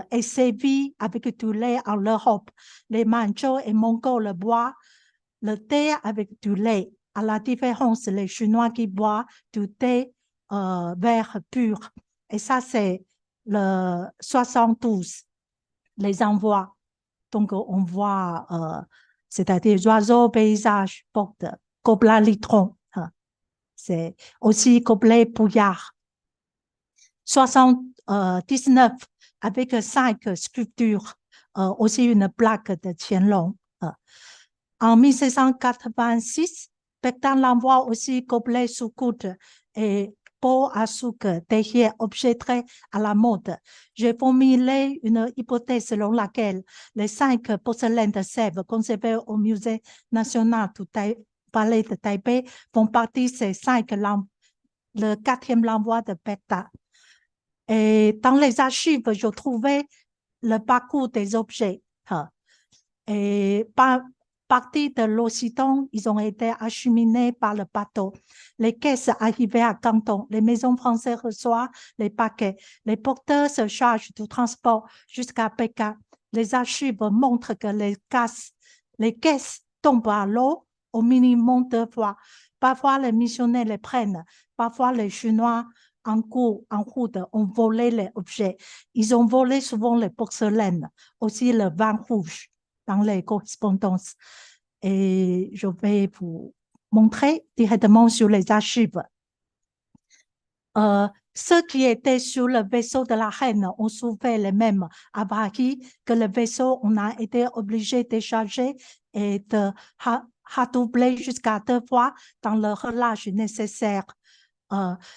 est servi avec du lait en Europe. Les Manchus et Mongols boivent le thé avec du lait. À la différence, les Chinois qui boivent du thé vert pur. Et ça, c'est le 72, les envois. Donc, on voit, c'est-à-dire oiseaux, paysages, porte, gobelet litron. C'est aussi gobelet pouillard. 79, avec 5 sculptures, aussi une plaque de Qianlong. En 1786, Pétain l'envoie aussi gobelet sous coude et pot à sucre, des objets très à la mode. J'ai formulé une hypothèse selon laquelle les 5 porcelaines de Sèvres conservées au Musée national du Palais de Taipei font partie de ces 5 le 4e l'envoi de Pétain. Et dans les archives, je trouvais le parcours des objets. Et partie de l'Occitan, ils ont été acheminés par le bateau. Les caisses arrivaient à Canton. Les maisons françaises reçoivent les paquets. Les porteurs se chargent du transport jusqu'à Pékin. Les archives montrent que les caisses tombent à l'eau au minimum 2 fois. Parfois, les missionnaires les prennent. Parfois, les Chinois en route ont volé les objets. Ils ont volé souvent les porcelaines, aussi le vin rouge dans les correspondances. Et je vais vous montrer directement sur les archives. Ceux qui étaient sur le vaisseau de la reine ont souffert les mêmes avaries que le vaisseau. On a été obligé de charger et de redoubler jusqu'à 2 fois dans le relâche nécessaire.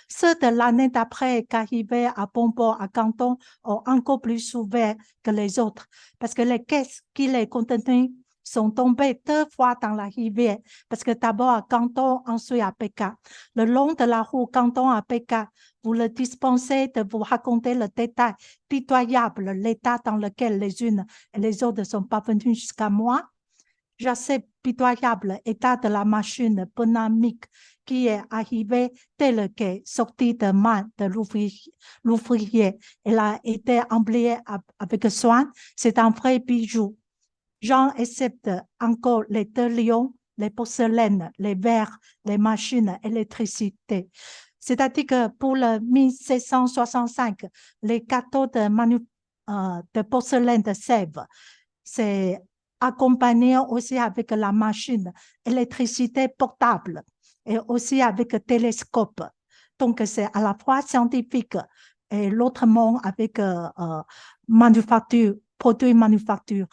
Ceux de l'année d'après qui arrivaient à Pombo, à Canton, ont encore plus souffert que les autres parce que les caisses qui les contenaient sont tombées 2 fois dans la rivière. Parce que d'abord à Canton, ensuite à Pékin. Le long de la route Canton à Pékin, vous le dispensez de vous raconter le détail pitoyable, l'état dans lequel les unes et les autres sont parvenues jusqu'à moi. J'accepte pitoyable état de la machine pneumatique qui est arrivée telle qu'elle sortie de main de l'ouvrier. Elle a été emballée avec soin. C'est un vrai bijou. J'en accepte encore les 2 lions, les porcelaines, les verres, les machines, l'électricité. C'est-à-dire que pour le 1765, les gâteaux de porcelaine de Sèvres, c'est accompagné aussi avec la machine, électricité portable et aussi avec télescope. Donc, c'est à la fois scientifique et l'autre monde avec manufacture, produits manufacture.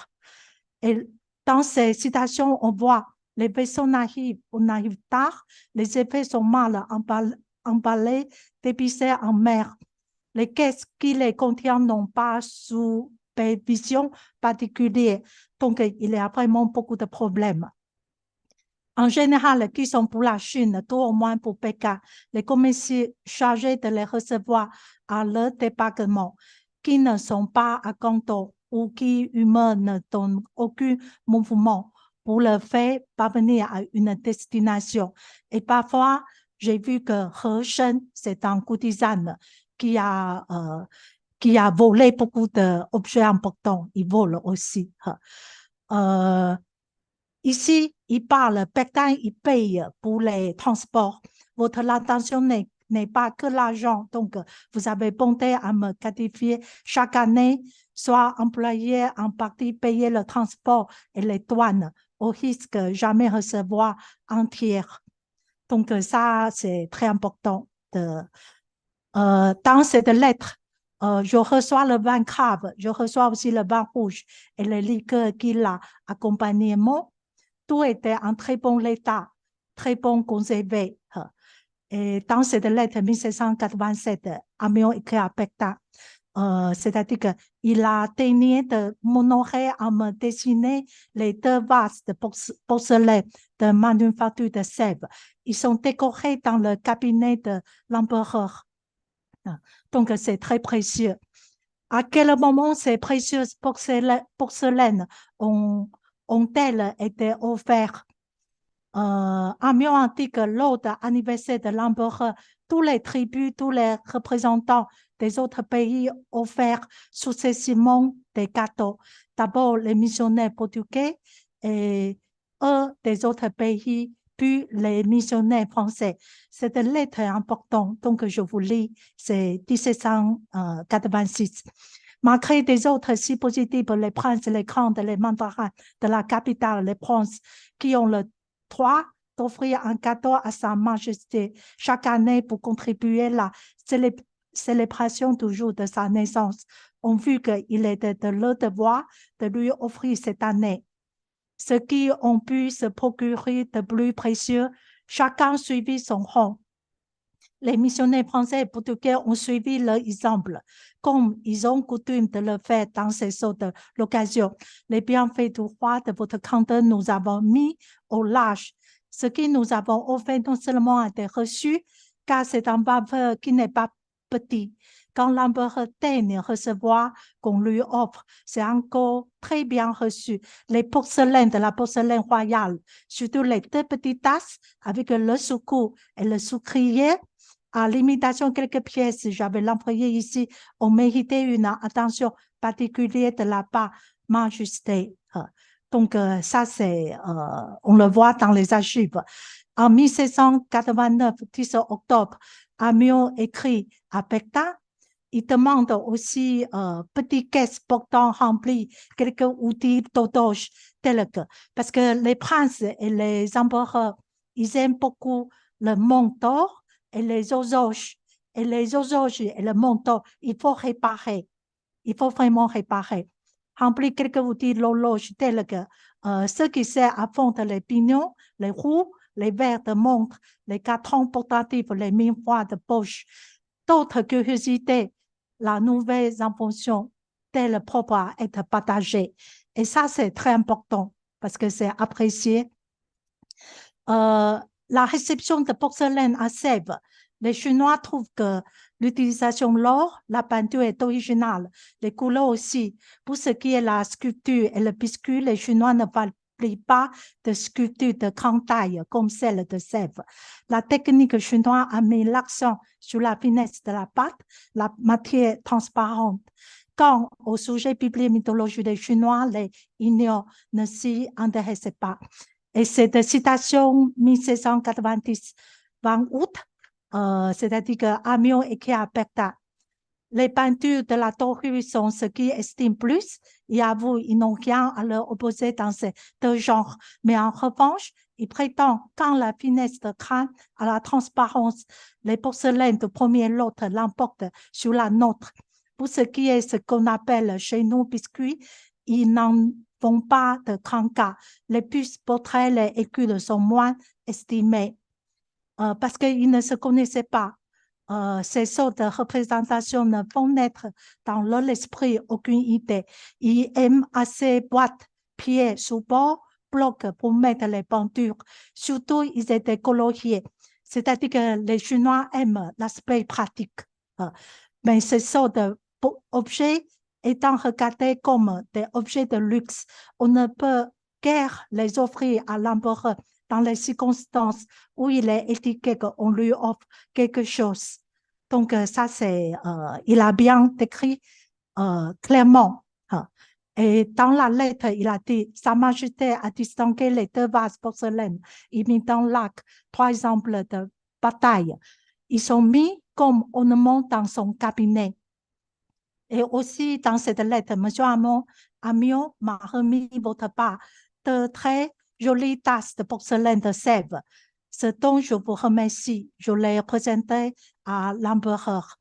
Et dans ces citations, on voit les vaisseaux on arrive tard, les effets sont mal emballés, dépissés en mer. Les caisses qui les contiennent n'ont pas supervision particulière. Donc, il y a vraiment beaucoup de problèmes. En général, qui sont pour la Chine, tout au moins pour Pékin, les commissaires chargés de les recevoir à leur débarquement, qui ne sont pas à Canton ou qui eux-mêmes ne donnent aucun mouvement pour le faire parvenir à une destination. Et parfois, j'ai vu que He Shen, c'est un courtisan qui a volé beaucoup d'objets importants. Il vole aussi. Ici, il parle, Pékin, il paye pour les transports. Votre intention n'est pas que l'argent. Donc, vous avez bonté à me qualifier chaque année, soit employé en partie payer le transport et les douanes au risque de jamais recevoir entière. Donc, ça, c'est très important. Dans cette lettre, je reçois le vin cave, je reçois aussi le vin rouge et les liqueurs qui l'accompagnement. Tout était en très bon état, très bon conservé. Et dans cette lettre 1787, Amiot écrit à Pékin, c'est-à-dire qu'il a daigné de m'honorer à me dessiner les 2 vases de porcelaine de manufacture de Sèvres. Ils sont décorés dans le cabinet de l'empereur. Donc, c'est très précieux. À quel moment ces précieuses porcelaines ont-elles été offertes? Amiot indique que lors de l'anniversaire de l'empereur, tous les tribus, tous les représentants des autres pays offrent successivement des gâteaux. D'abord les missionnaires portugais et eux des autres pays, puis les missionnaires français. Cette lettre est importante, donc je vous lis, c'est 1786. Malgré des autres si positifs, les princes, les grands, les mandarins de la capitale, les princes qui ont le droit d'offrir un cadeau à Sa Majesté chaque année pour contribuer à la célébration du jour de sa naissance, ont vu qu'il était de leur devoir de lui offrir cette année. Ceux qui ont pu se procurer de plus précieux, chacun suivi son rang. Les missionnaires français et portugais ont suivi leur exemple, comme ils ont coutume de le faire dans ces sortes d'occasions. Les bienfaits du roi de votre canton nous avons mis au large. Ce que nous avons offert non seulement a été reçu, car c'est un faveur qui n'est pas petit. Quand l'empereur daigne recevoir qu'on lui offre, c'est encore très bien reçu. Les porcelaines de la porcelaine royale, surtout les 2 petites tasses avec le secours et le sucrier, à l'imitation quelques pièces, j'avais l'employé ici, ont mérité une attention particulière de la part Majesté. Donc, ça, on le voit dans les archives. En 1789, 10 octobre, Amiot écrit à Pékin. Il demande aussi petites caisses portant remplies quelques outils d'odoge tels que, parce que les princes et les empereurs, ils aiment beaucoup le manteau et les horloges. Et les horloges et le manteau, il faut réparer. Il faut vraiment réparer. Remplir quelques outils d'horloge tels que ceux qui servent à fondre les pignons, les roues, les verres de montre, les cartons portatifs, les miroirs de poche, d'autres curiosités, la nouvelle invention telle propre à être partagée. Et ça, c'est très important parce que c'est apprécié. La réception de porcelaine à Sèvres, les Chinois trouvent que l'utilisation de l'or, la peinture est originale, les couleurs aussi. Pour ce qui est la sculpture et le biscuit, les Chinois ne fabriquent pas de sculpture de grande taille comme celle de Sèvres. La technique chinoise a mis l'accent sur la finesse de la pâte, la matière transparente. Quant au sujet biblique mythologique des Chinois, les ignorants ne s'y intéressaient pas. Et cette citation 1790, 20 août, c'est-à-dire que Amiot écrit à Bertha. Les peintures de la Torue sont ce qui estime plus. Il avoue, ils n'ont rien à leur opposer dans ces deux genres. Mais en revanche, il prétend quand la finesse de crâne à la transparence, les porcelaines du premier lot l'emportent sur la nôtre. Pour ce qui est ce qu'on appelle chez nous biscuits, ils n'en font pas de grand cas. Les puces, portraits, les écules sont moins estimés parce qu'ils ne se connaissaient pas. Ces sortes de représentations ne font naître dans leur esprit aucune idée. Ils aiment assez boîtes, pieds, supports, blocs pour mettre les peintures. Surtout, ils étaient coloriés. C'est-à-dire que les Chinois aiment l'aspect pratique. Mais ces sortes d'objets étant regardés comme des objets de luxe, on ne peut guère les offrir à l'empereur dans les circonstances où il est étiqueté qu'on lui offre quelque chose. Donc, ça, c'est, il a bien décrit clairement. Et dans la lettre, il a dit, Sa Majesté a distingué les deux vases porcelaines imitant l'arc, 3 exemples de bataille. Ils sont mis comme ornement dans son cabinet. Et aussi, dans cette lettre, M. Amiot m'a remis votre part de très jolies tasses de porcelaine de Sèvres. Ce dont je vous remercie. Je les présenté à l'empereur.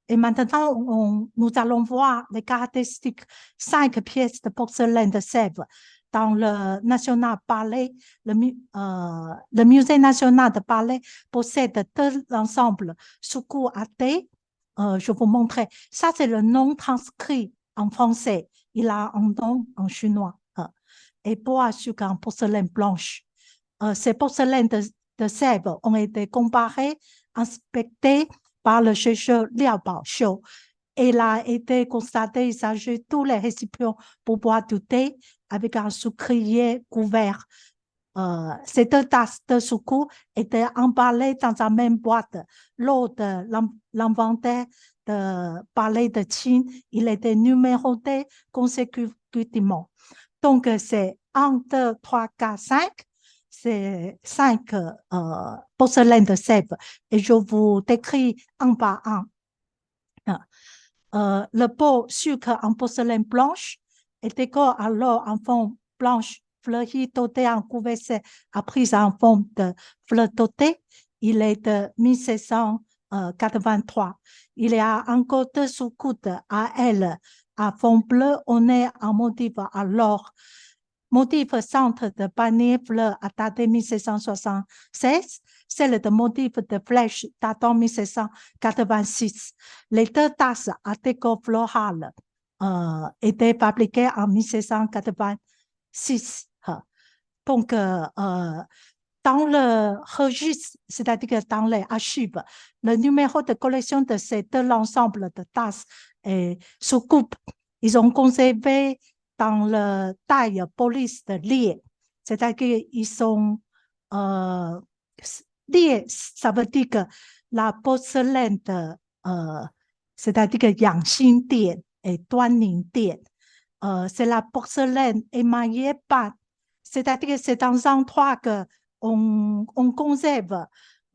Et maintenant, nous allons voir les caractéristiques 5 pièces de porcelaine de Sèvres dans le National Palais. Le Musée national de Palais possède deux ensembles Soukou à thé. Je vous montrerai. Ça, c'est le nom transcrit en français. Il a un nom en chinois. Et pot à sucre en porcelaine blanche. Ces porcelaines de Sèvres ont été comparées, inspectées par le chercheur Liao Baoxiu. Il a été constaté qu'il s'agit de tous les récipients pour boire du thé avec un sucrier couvert. Ces deux tasses de soucou étaient emballées dans la même boîte. Lors de l'inventaire de palais de Qin, il était numéroté consécutivement. Donc, c'est 1, 2, 3, 4, 5. C'est 5 porcelaines de Sèvres. Et je vous décris un par un. Le pot sucre en porcelaine blanche est décoré alors en forme blanche fleurie dotée en couvercle apprise en forme de fleur dotée. Il est de 1783. Il y a encore deux sous-coudes à elle à fond bleu ornés en motif à l'or. Motif centre de panier fleur à dater 1776, celle de motif de flèche datant 1786. Les deux tasses à décor floral étaient fabriquées en 1786. Donc, dans le registre, c'est-à-dire que dans les archives, le numéro de collection de ces deux ensembles de tasses et soucoupes, ils ont conservé dans le taille police de lié, c'est-à-dire qu'ils sont lié, ça veut dire que la porcelaine de, c'est-à-dire que Yangxin Dian et Duanning Dian, c'est la porcelaine émaillée pâte, c'est-à-dire que c'est dans un endroit qu'on conserve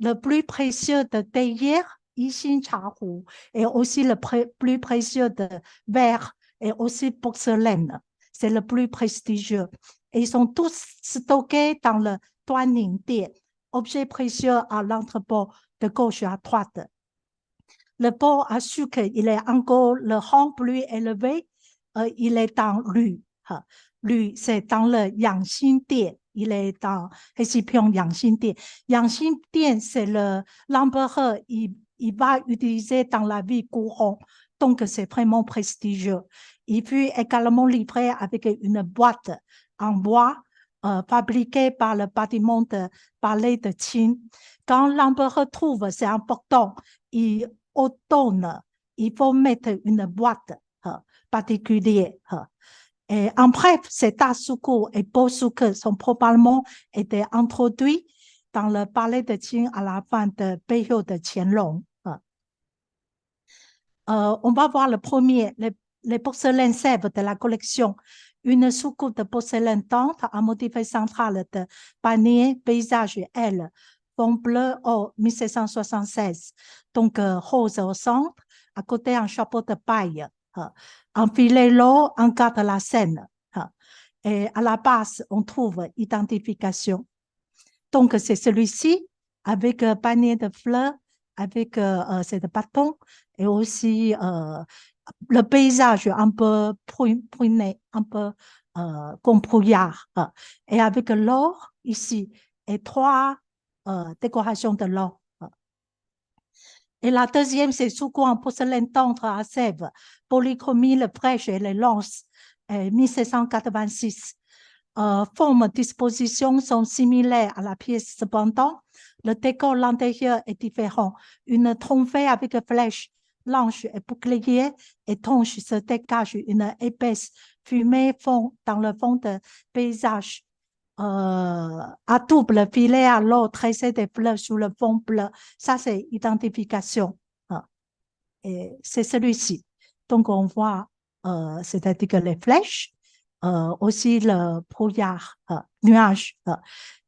le plus précieux de théière, Yixin Chahu, et aussi le plus précieux de verre et aussi porcelaine. C'est le plus prestigieux. Et ils sont tous stockés dans le Duanning Dian, objet précieux à l'entrepôt de gauche à droite. Le pot à sucre, il est encore le rang plus élevé, il est dans Lu. Lu, c'est dans le Yangxin Dian. il est dans Récipient Yangxin Yangxin, c'est l'empereur, il va utiliser dans la vie courante. Donc, c'est vraiment prestigieux. Il fut également livré avec une boîte en bois fabriquée par le bâtiment de palais de Qin. Quand l'empereur trouve c'est important, il ordonne, il faut mettre une boîte particulière. Et en bref, ces tasuku et bosuku sont probablement été introduits dans le palais de Qin à la fin de période de Qianlong. On va voir le premier, les porcelaines sèvres de la collection. Une soucoupe de porcelaine tendre à motif central de panier, paysage L, fond bleu au 1776. Donc, rose au centre, à côté un chapeau de paille. Un filet long encadre la scène. Et à la base, on trouve identification. Donc, c'est celui-ci avec panier de fleurs, avec cette bâton et aussi le paysage un peu pruné, un peu comme brouillard. Et avec l'or ici et trois décorations de l'or. Et la deuxième, c'est soucoupe en porcelaine tendre à sèvres, polychromie, le fraîche et les lances, 1786. Forme, disposition sont similaires à la pièce. Cependant, le décor l'intérieur est différent. Une trompette avec flèche, blanche et bouclier étanche se dégage une épaisse fumée fond dans le fond de paysage. À double filet à l'eau tressé des fleurs sur le fond bleu. Ça, c'est identification. Et c'est celui-ci. Donc, on voit, c'est-à-dire que les flèches, aussi le brouillard, nuage.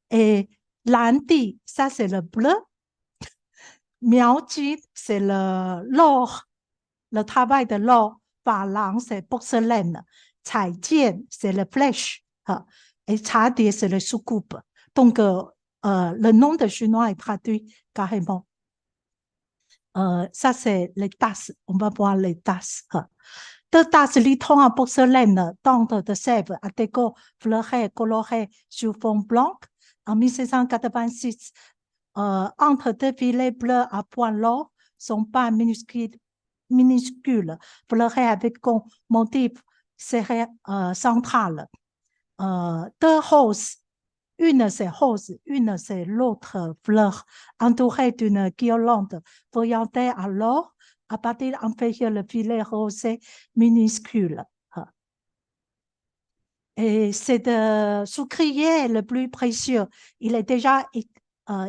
Et l'anti, ça c'est le bleu. Miaoji, c'est l'or, le travail de l'or. Falang, c'est porcelaine. Caijian, c'est le flèche. Et Chadi, c'est le soucoupe. Donc, le nom de chinois est traduit carrément. Ça, c'est les tasses. On va voir les tasses. Deux tasses litres en porcelaine tendre de sèvres à déco fleuré coloré sur fond blanc en 1786. Entre deux filets bleus à points longs, sont pas minuscules, fleurés avec un motif serré central. Deux roses, une c'est rose, une c'est l'autre fleur, entourée d'une guirlande orientée à l'or, à partir inférieur le filet rosé minuscule. Et c'est le sucrier le plus précieux. Il est déjà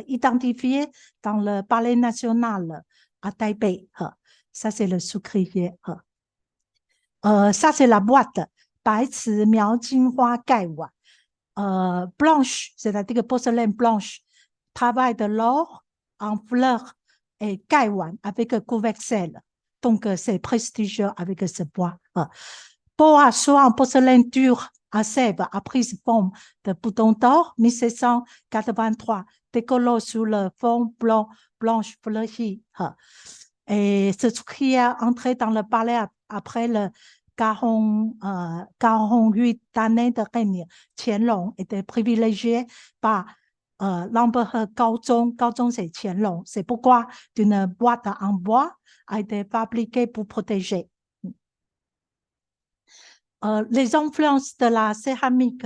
identifié dans le Palais national à Taipei. Ça, c'est le sucrier. Ça, c'est la boîte. Blanche, c'est-à-dire que porcelaine blanche, travail de l'or en fleurs et gaiwan avec couvercle. Donc, c'est prestigieux avec ce bois. Pot à soie en porcelaine dure à sèvres a pris forme de bouton d'or 1783, décolore sur le fond blanc, blanche fleurie. Et ce qui est entré dans le palais après le 48 années de règne, Qianlong était privilégié par l'empereur Gaozong. Gaozong, c'est Qianlong. C'est pourquoi une boîte en bois a été fabriquée pour protéger. Les influences de la céramique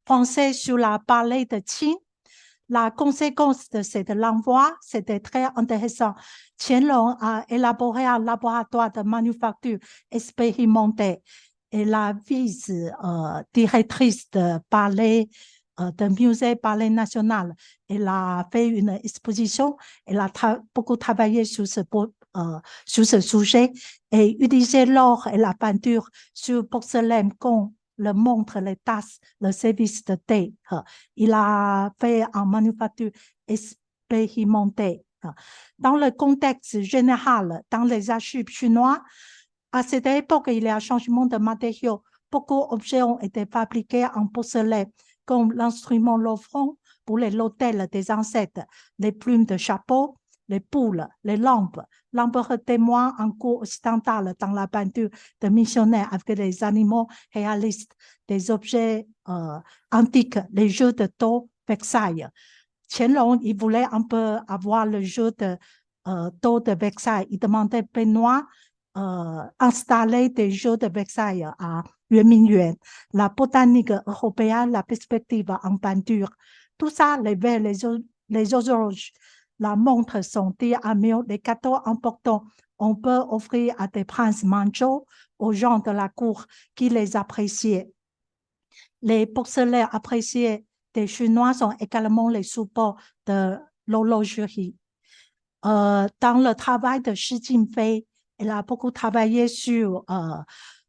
française sur la palais de Qin. La conséquence de cet envoi, c'était très intéressant. Qianlong a élaboré un laboratoire de manufacture expérimentée et la vice-directrice de palais, de musée Palais National. Elle a fait une exposition, elle a beaucoup travaillé sur ce sujet et utilisé l'or et la peinture sur porcelaine comme le montre les tasses, le service de thé. Il a fait en manufacture expérimentée. Dans le contexte général, dans les archives chinois, à cette époque, il y a un changement de matériaux. Beaucoup d'objets ont été fabriqués en porcelaine, comme l'instrument l'offrant pour les l'hôtel des ancêtres, les plumes de chapeau, les poules, les lampes témoins en cours occidental dans la peinture de missionnaires avec les animaux réalistes, des objets antiques, les jeux de taux Versailles. Qianlong, il voulait un peu avoir le jeu de taux de Versailles. Il demandait Benoît installer des jeux de Versailles à Yuan. La botanique européenne, la perspective en peinture. Tout ça, les verres, les horloges, la montre sont des amis, les cadeaux importants. On peut offrir à des princes manchots, aux gens de la cour qui les appréciaient. Les porcelains appréciés des Chinois sont également les supports de l'horlogerie. Dans le travail de Shi Jinfei, elle a beaucoup travaillé sur,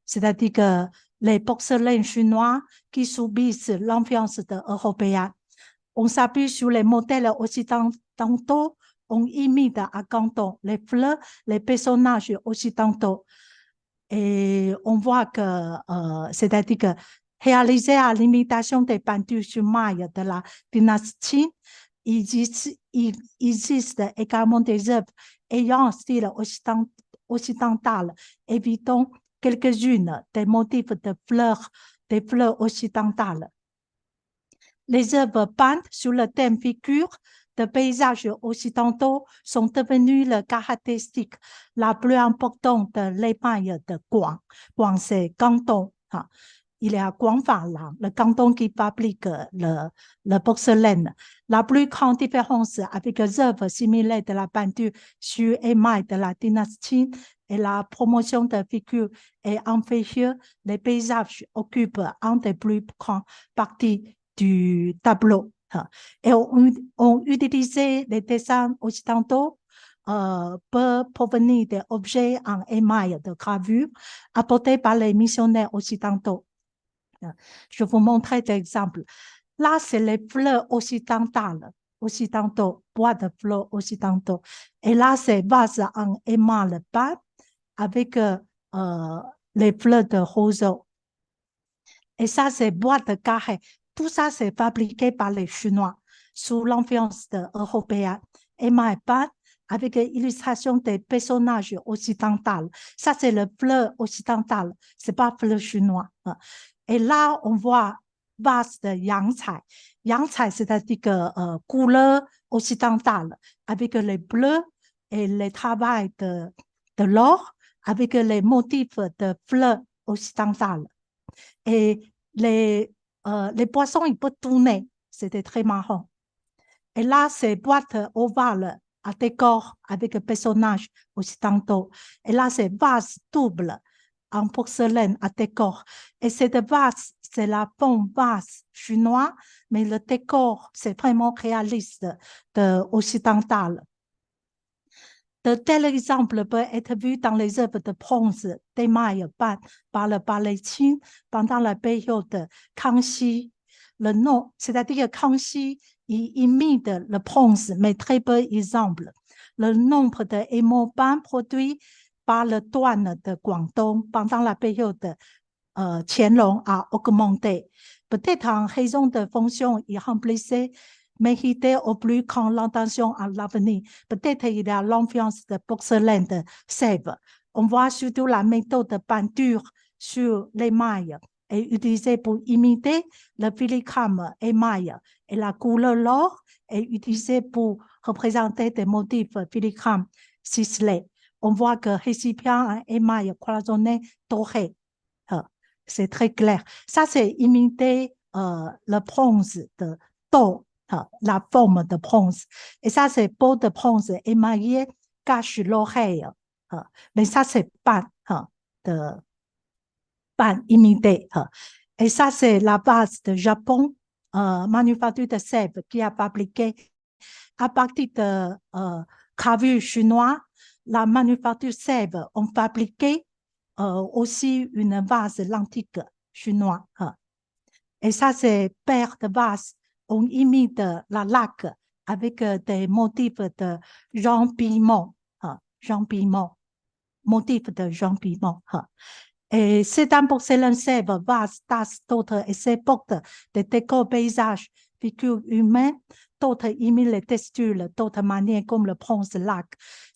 c'est-à-dire que les porcelains chinois qui subissent l'influence européenne. On s'appuie sur les modèles occidentaux, on imite à Canton les fleurs, les personnages occidentaux. Et on voit que, c'est-à-dire que réaliser à l'imitation des peintures sur maille de la dynastie, il existe également des œuvres ayant un style occidental, évitant quelques-unes des motifs des fleurs occidentales. Les œuvres peintes sur le thème figure de paysages occidentaux sont devenues la caractéristique la plus importante de l'épargne de Guang. Guang, c'est Canton. Il est à Guangfa, le canton qui fabrique le porcelaine. La plus grande différence avec les œuvres similaires de la peinture sur émail de la dynastie et la promotion de figures et inférieures, les paysages occupent un des plus grandes parties du tableau. Et on utilisait les dessins occidentaux peut provenir des objets en émail de gravure apportés par les missionnaires occidentaux. Je vous montrer des exemples. Là, c'est les fleurs occidentaux, bois de fleurs occidentaux. Et là, c'est vase en émail peint avec les fleurs de roseau. Et ça, c'est bois de carré. Tout ça, c'est fabriqué par les Chinois sous l'influence européenne. Émail peint avec l'illustration des personnages occidentaux. Ça, c'est le fleur occidental. C'est pas fleur chinois. Et là, on voit vase de yang cai. Yang cai, c'est-à-dire que couleur occidentale, avec les bleus et les travail de l'or, avec les motifs de fleurs occidentales. Et les poissons, ils peuvent tourner. C'était très marrant. Et là, c'est boîte ovale à décor avec personnages occidentaux. Et là, c'est vase double en porcelaine à décor. Et cette vase, c'est la forme vase chinois, mais le décor, c'est vraiment réaliste occidental. De tels exemples peuvent être vus dans les œuvres de bronze d'émail peintes par le palais Qing pendant la période Kangxi. Le nom, c'est-à-dire que Kangxi, il imite le bronze, mais très peu d'exemples. Le nombre d'émaux peints produits par le douane de Guangdong pendant la période Qianlong a augmenté. Peut-être en raison de fonctions il remplissait, méritait au plus grand l'intention à l'avenir. Peut-être il y a l'influence de porcelaine de Sèvres. On voit surtout la méthode de peinture sur l'émail est utilisée pour imiter le filigrane émail et la couleur l'or est utilisée pour représenter des motifs filigranes ciselés. On voit que récipient en émail cloisonné doré. C'est très clair. Ça, c'est imiter le bronze de Do, la forme de bronze. Et ça, c'est peau de bronze émaillé, cache l'oreille. Mais ça, c'est pan, pan imité. Et ça, c'est la base de Japon, manufacture de Sèvres qui a fabriqué à partir de gravure chinois. La manufacture Sèvres ont fabriqué aussi une vase l'antique chinois. Et ça, c'est paire de vases. On imite la laque avec des motifs de Jean Piment. Jean Piment. Motif de Jean Piment. Et c'est un porcelain Sèvres, vase, tasse, d'autres, et c'est porte des décors paysages figures humaines, d'autres imitent les textiles d'autres manières comme le bronze lac.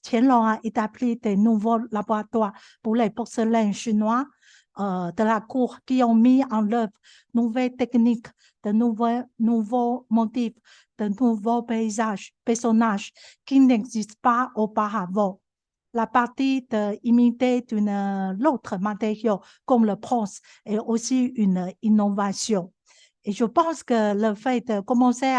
Qianlong a établi de nouveaux laboratoires pour les porcelaines chinois de la cour qui ont mis en œuvre nouvelles techniques, de nouveaux motifs, de nouveaux personnages qui n'existent pas auparavant. La partie d'imiter l'autre matériau comme le bronze est aussi une innovation. Et je pense que le fait de commencer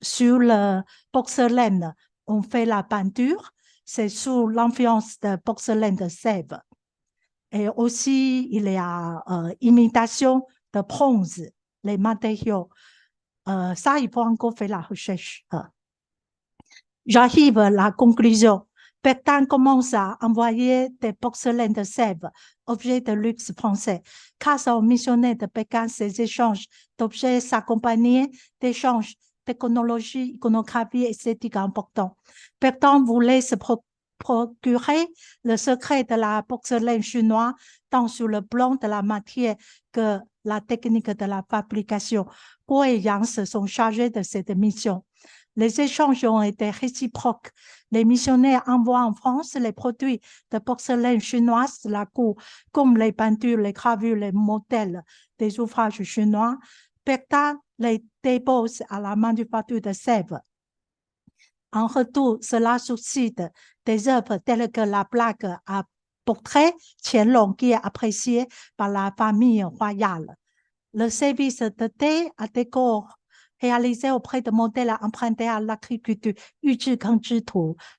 sur le porcelaine, on fait la peinture, c'est sous l'influence de porcelaine de Sèvres. Et aussi, il y a imitation de bronze, les matériaux. Ça, il faut encore faire la recherche. J'arrive à la conclusion. Pétain commence à envoyer des porcelaines de Sèvres, objets de luxe français. Grâce aux missionnaires de Pékin, ces échanges d'objets s'accompagnaient d'échanges technologie, iconographie, esthétique importants. Pétain voulait se procurer le secret de la porcelaine chinoise, tant sur le plan de la matière que la technique de la fabrication. Guo et Yang se sont chargés de cette mission. Les échanges ont été réciproques. Les missionnaires envoient en France les produits de porcelaine chinoise de la cour, comme les peintures, les gravures, les modèles des ouvrages chinois. Pétain les dépose à la manufacture de Sèvres. En retour, cela suscite des œuvres telles que la plaque à portrait Qianlong qui est appréciée par la famille royale. Le service de thé à décor réalisé auprès de modèles empruntés à l'agriculture,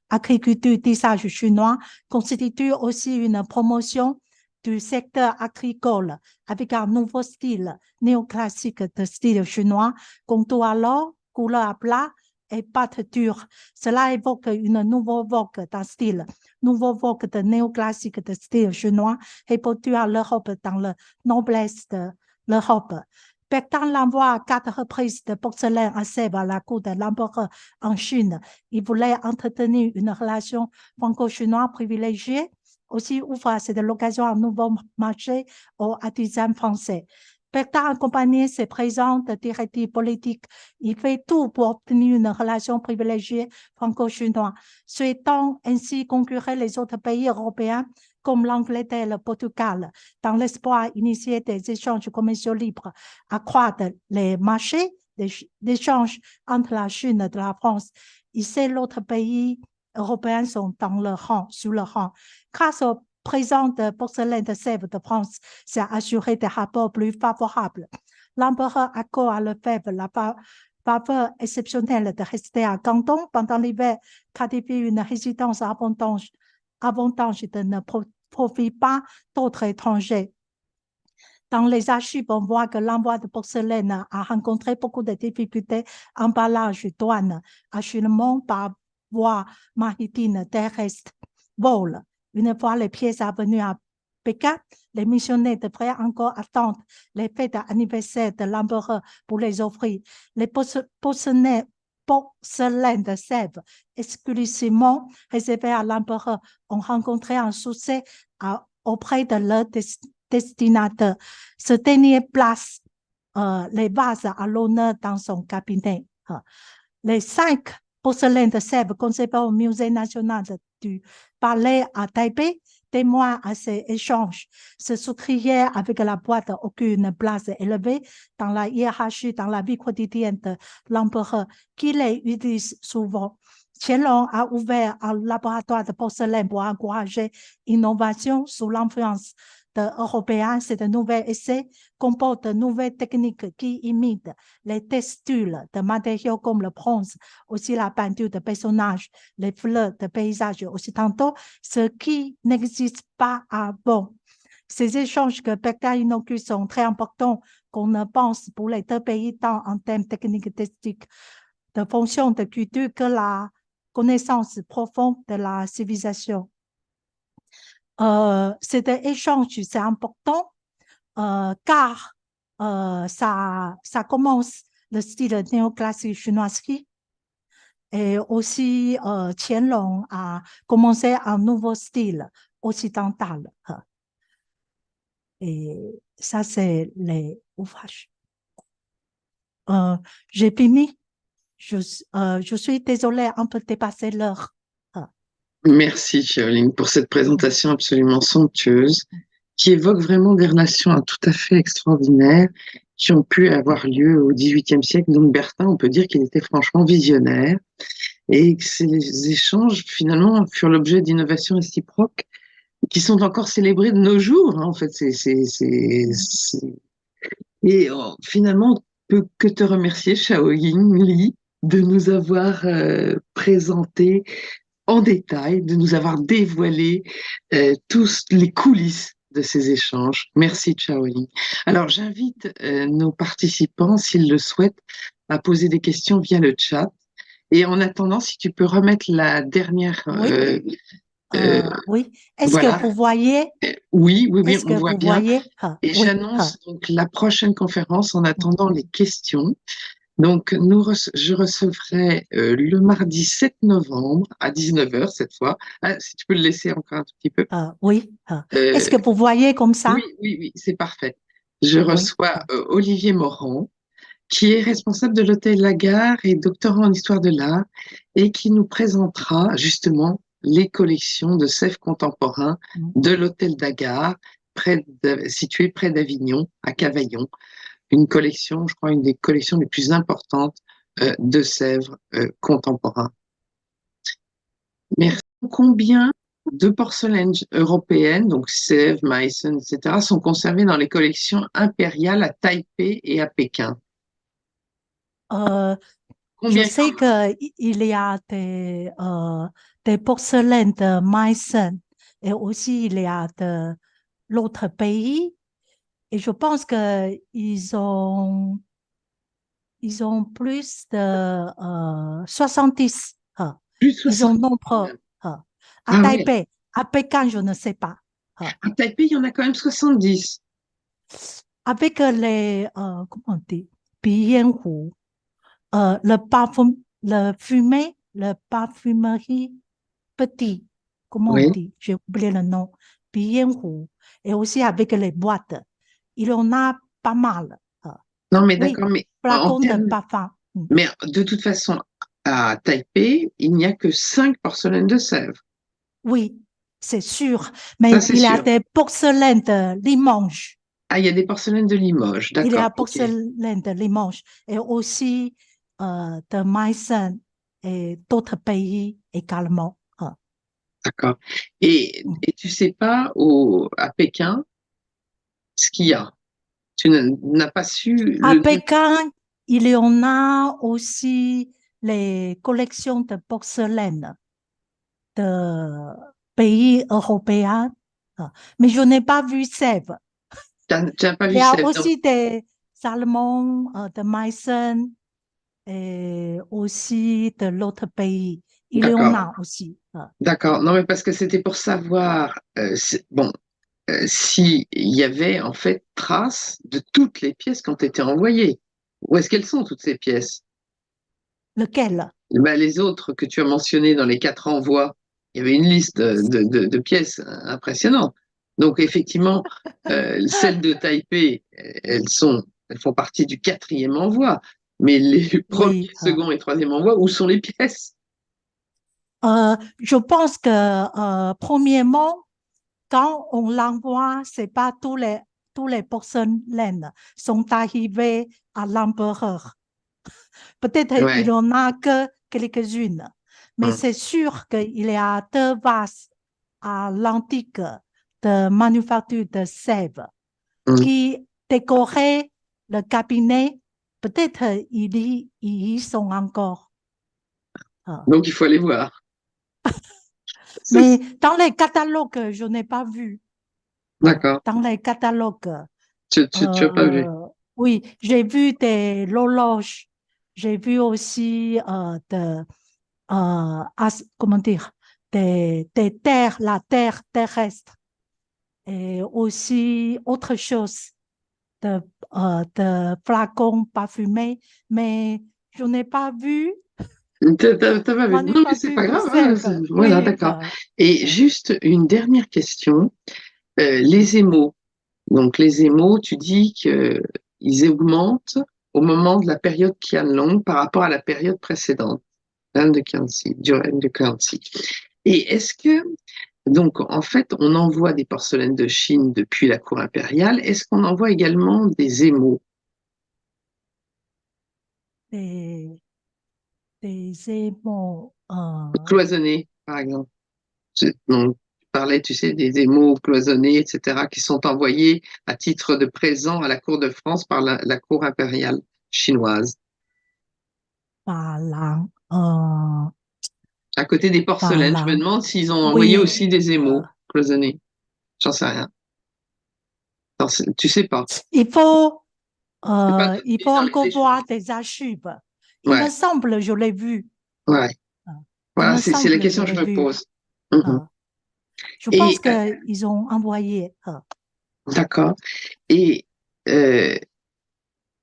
agriculture tissage chinois, constitue aussi une promotion du secteur agricole avec un nouveau style néoclassique de style chinois, contour à l'or, couleur à plat et pâte dure. Cela évoque une nouvelle vogue d'un style, nouveau vogue de néoclassique de style chinois répandu à l'Europe dans le nord-est de l'Europe. Pétain l'envoie à 4 reprises de porcelaine à Sèvres à la cour de l'empereur en Chine. Il voulait entretenir une relation franco-chinoise privilégiée, aussi ouvre à cette occasion un nouveau marché aux artisans français. Pétain accompagnait ses présents de directives politiques. Il fait tout pour obtenir une relation privilégiée franco-chinoise, souhaitant ainsi concurrencer les autres pays européens comme l'Angleterre et le Portugal, dans l'espoir d'initier des échanges commerciaux libres, accroître les marchés d'échange entre la Chine et la France. Ici, l'autre pays européens sont dans le rang, sur le rang. Grâce au présent de porcelaine de Sèvres de France, c'est assuré des rapports plus favorables. L'empereur accorde à Lefebvre la faveur exceptionnelle de rester à Canton pendant l'hiver, qualifie une résidence avantage de ne profite pas d'autres étrangers. Dans les archives, on voit que l'envoi de porcelaine a rencontré beaucoup de difficultés, emballage, douane, acheminement par voie maritime, terrestre, vol. Une fois les pièces venues à Pékin, les missionnaires devraient encore attendre les fêtes d'anniversaire de l'empereur pour les offrir. Les porcelaines de Sèvres, exclusivement réservées à l'empereur, ont rencontré un succès auprès de leur destinataire. Ce dernier place les vases à l'honneur dans son cabinet. Les 5 porcelaines de Sèvres conservées au Musée national du Palais à Taipei témoignent à ces échanges. Ce souverain avec la boîte occupe une place élevée dans la hiérarchie, dans la vie quotidienne de l'empereur, qui les utilise souvent. Qianlong a ouvert un laboratoire de porcelaine pour encourager l'innovation sous l'influence européens. Ces nouveaux essais comportent de nouvelles techniques qui imitent les textiles de matériaux comme le bronze, aussi la peinture de personnages, les fleurs de paysages occidentaux, ce qui n'existe pas avant. Ces échanges que Pétain inaugure sont très importants qu'on ne pense pour les 2 pays tant en termes techniques et esthétiques, de fonction de culture que la connaissance profonde de la civilisation. Cet échange, c'est important car ça commence le style néoclassique chinois et aussi Qianlong a commencé un nouveau style occidental. Et ça, c'est les ouvrages. J'ai fini. Je suis désolée, un peu dépassé l'heure.
Merci, Shaolin, pour cette présentation absolument somptueuse qui évoque vraiment des relations tout à fait extraordinaires qui ont pu avoir lieu au XVIIIe siècle. Donc Bertin, on peut dire qu'il était franchement visionnaire et que ces échanges, finalement, furent l'objet d'innovations réciproques qui sont encore célébrées de nos jours. En fait, et finalement, on peut que te remercier, Shaolin Li, de nous avoir présenté en détail, de nous avoir dévoilé tous les coulisses de ces échanges. Merci, Shaolin. Alors, j'invite nos participants, s'ils le souhaitent, à poser des questions via le chat. Et en attendant, si tu peux remettre la dernière...
Oui. Oui. Est-ce que
voilà.
vous voyez?
Oui, oui, oui,
Est-ce
on
que
voit
vous
bien.
voyez?
Et
Oui.
j'annonce donc la prochaine conférence en attendant les questions. Donc, je recevrai le mardi 7 novembre à 19h cette fois. Ah, si tu peux le laisser encore un tout petit peu.
Oui.
Euh,
Est-ce que vous voyez comme ça?
oui, oui, oui, c'est parfait. Je
Oui.
reçois Olivier Morand, qui est responsable de l'Hôtel Lagare et doctorant en histoire de l'art, et qui nous présentera justement les collections de sèvres contemporains de l'Hôtel Lagare, situé près d'Avignon, à Cavaillon. Une collection, je crois, une des collections les plus importantes de Sèvres contemporains. Merci. Combien de porcelaines européennes, donc Sèvres, Meissen, etc., sont conservées dans les collections impériales à Taipei et à Pékin?
Je
Combien?
sais qu'il y a des porcelaines de Meissen et aussi il y a de l'autre pays. Et je pense ils ont plus de 70.
Plus de
Ils ont
60.
nombre à
Ah oui,
Taipei. À Pékin, je ne sais pas.
à Taipei, il y en a quand même 70.
Avec comment on dit, Bienhu, le parfum, le parfumerie petit, comment on
Oui.
dit, j'ai oublié le nom, Bienhu, et aussi avec les boîtes. Il y en a pas mal.
Non, mais
Oui,
d'accord, mais en
flacons de
termes,
parfum.
mais de toute façon, à Taipei, il n'y a que 5 porcelaines de Sèvres.
Oui, c'est sûr.
Ça,
Mais
c'est
il y a
sûr.
des porcelaines de Limoges.
Ah, il y a des porcelaines de Limoges,
Il y
d'accord,
a
ok,
porcelaine de Limoges et aussi de Meissen et d'autres pays également.
d'accord. Et tu sais pas à Pékin ce qu'il y a. Tu n'as pas su
À
le nom.
Pékin, il y en a aussi les collections de porcelaine de pays européens. Mais je n'ai pas vu Sèvres.
Tu n'as pas
Il y
vu
a
Sèvres, donc,
aussi des salmons de Meissen et aussi de l'autre pays. Il y en
d'accord,
a aussi.
d'accord. Non, mais parce que c'était pour savoir, bon, s'il y avait en fait trace de toutes les pièces qui ont été envoyées. Où est-ce qu'elles sont, toutes ces pièces?
Lequel?
Ben, les autres que tu as mentionnées dans les 4 envois, il y avait une liste de pièces impressionnantes. Donc effectivement, celles de Taipei, elles font partie du 4e envoi. Mais les premiers,
Oui.
second et 3e envoi, où sont les pièces?
Je pense que premièrement, quand on l'envoie, c'est pas tous les porcelaines sont arrivés à l'empereur. Peut-être il
Ouais.
n'y en a que quelques-unes, mais
Hum,
c'est sûr qu'il y a deux vases à l'antique de manufacture de Sèvres
hum.
qui décoraient le cabinet. Peut-être ils y sont encore. Ah.
Donc il faut aller voir.
Mais dans les catalogues, je n'ai pas vu.
D'accord.
Dans les catalogues,
Tu as pas vu.
oui, j'ai vu des horloges. J'ai vu aussi comment dire, des terres, la terre terrestre. Et aussi autre chose de flacons parfumés. Mais je n'ai pas vu
T'as pas vu. Non, mais c'est
manufacture
pas
de
grave, hein,
sève.
voilà,
Oui.
d'accord. Et juste une dernière question. Les émaux. Donc les émaux, tu dis qu'ils augmentent au moment de la période Qianlong par rapport à la période précédente, reine de Qianxi, du règne de Qianxi. Et est-ce que, donc, en fait, on envoie des porcelaines de Chine depuis la cour impériale. Est-ce qu'on envoie également des émaux,
des, des émaux,
cloisonnés, par exemple? Donc, tu parlais, tu sais, des émaux cloisonnés, etc., qui sont envoyés à titre de présent à la cour de France par la cour impériale chinoise.
par là,
À côté des
par
porcelaines, je me
là.
demande s'ils ont envoyé
Oui,
aussi des émaux cloisonnés. J'en sais rien. Non, tu sais pas.
il faut,
C'est pas
il
noté
faut
dans les
encore
échanges.
voir des archives. Il me
Ouais,
semble, je l'ai vu.
ouais.
Euh, Il
Voilà,
me
c'est la
semble, je
question que je
l'ai
me
vu.
pose. Mhm.
Euh, je pense
Et
qu'ils ont envoyé.
d'accord. Et euh,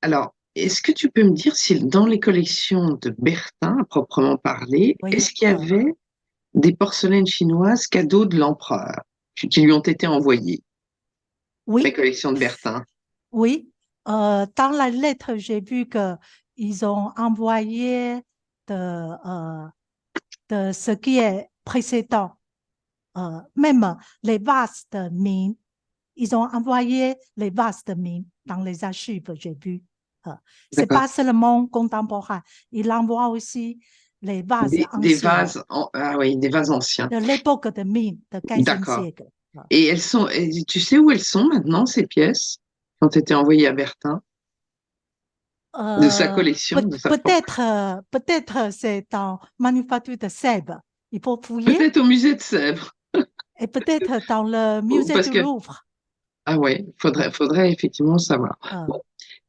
alors, est-ce que tu peux me dire si dans les collections de Bertin, à proprement parler,
Oui,
est-ce qu'il y avait des porcelaines chinoises cadeaux de l'empereur qui lui ont été envoyées, les
oui,
collections de Bertin?
oui. Dans la lettre, j'ai vu qu'ils ont envoyé de, euh, de ce qui est précédent. Même les vases de mine, ils ont envoyé les vases de mine dans les archives, j'ai vu. C'est
D'accord.
pas seulement contemporain, il envoie aussi les vases
Des
anciens,
vases, ah oui, des vases anciens.
de l'époque de mine, du 15e
D'accord.
siècle.
Et tu sais où elles sont maintenant, ces pièces, qui ont été envoyées à Bertin, de sa
Euh,
collection, de sa propre.
peut-être, peut-être c'est en manufacture de Sèvres. Il faut fouiller.
Peut-être au musée de Sèvres.
Et peut-être dans le musée
Parce
du
que,
Louvre.
ah ouais,
Euh,
faudrait effectivement savoir.
euh,
Bon,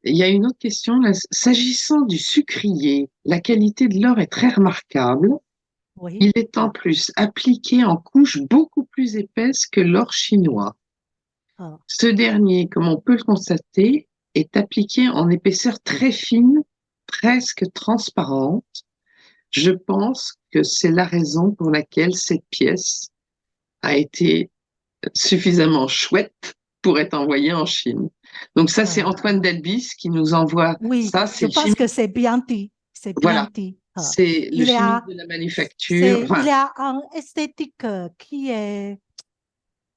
il y a une autre question, là. S'agissant du sucrier, la qualité de l'or est très remarquable.
oui,
Il est en plus appliqué en couches beaucoup plus épaisses que l'or chinois.
euh,
Ce dernier, comme on peut le constater, est appliqué en épaisseur très fine, presque transparente. Je pense que c'est la raison pour laquelle cette pièce a été suffisamment chouette pour être envoyée en Chine. Donc ça, c'est
euh,
Antoine Delbis qui nous envoie
oui,
ça.
je
C'est le
pense que
chimiste.
c'est bien dit. C'est bien
Voilà,
dit.
c'est le
Il y
chimiste
a,
de la manufacture.
il
Enfin,
y a un esthétique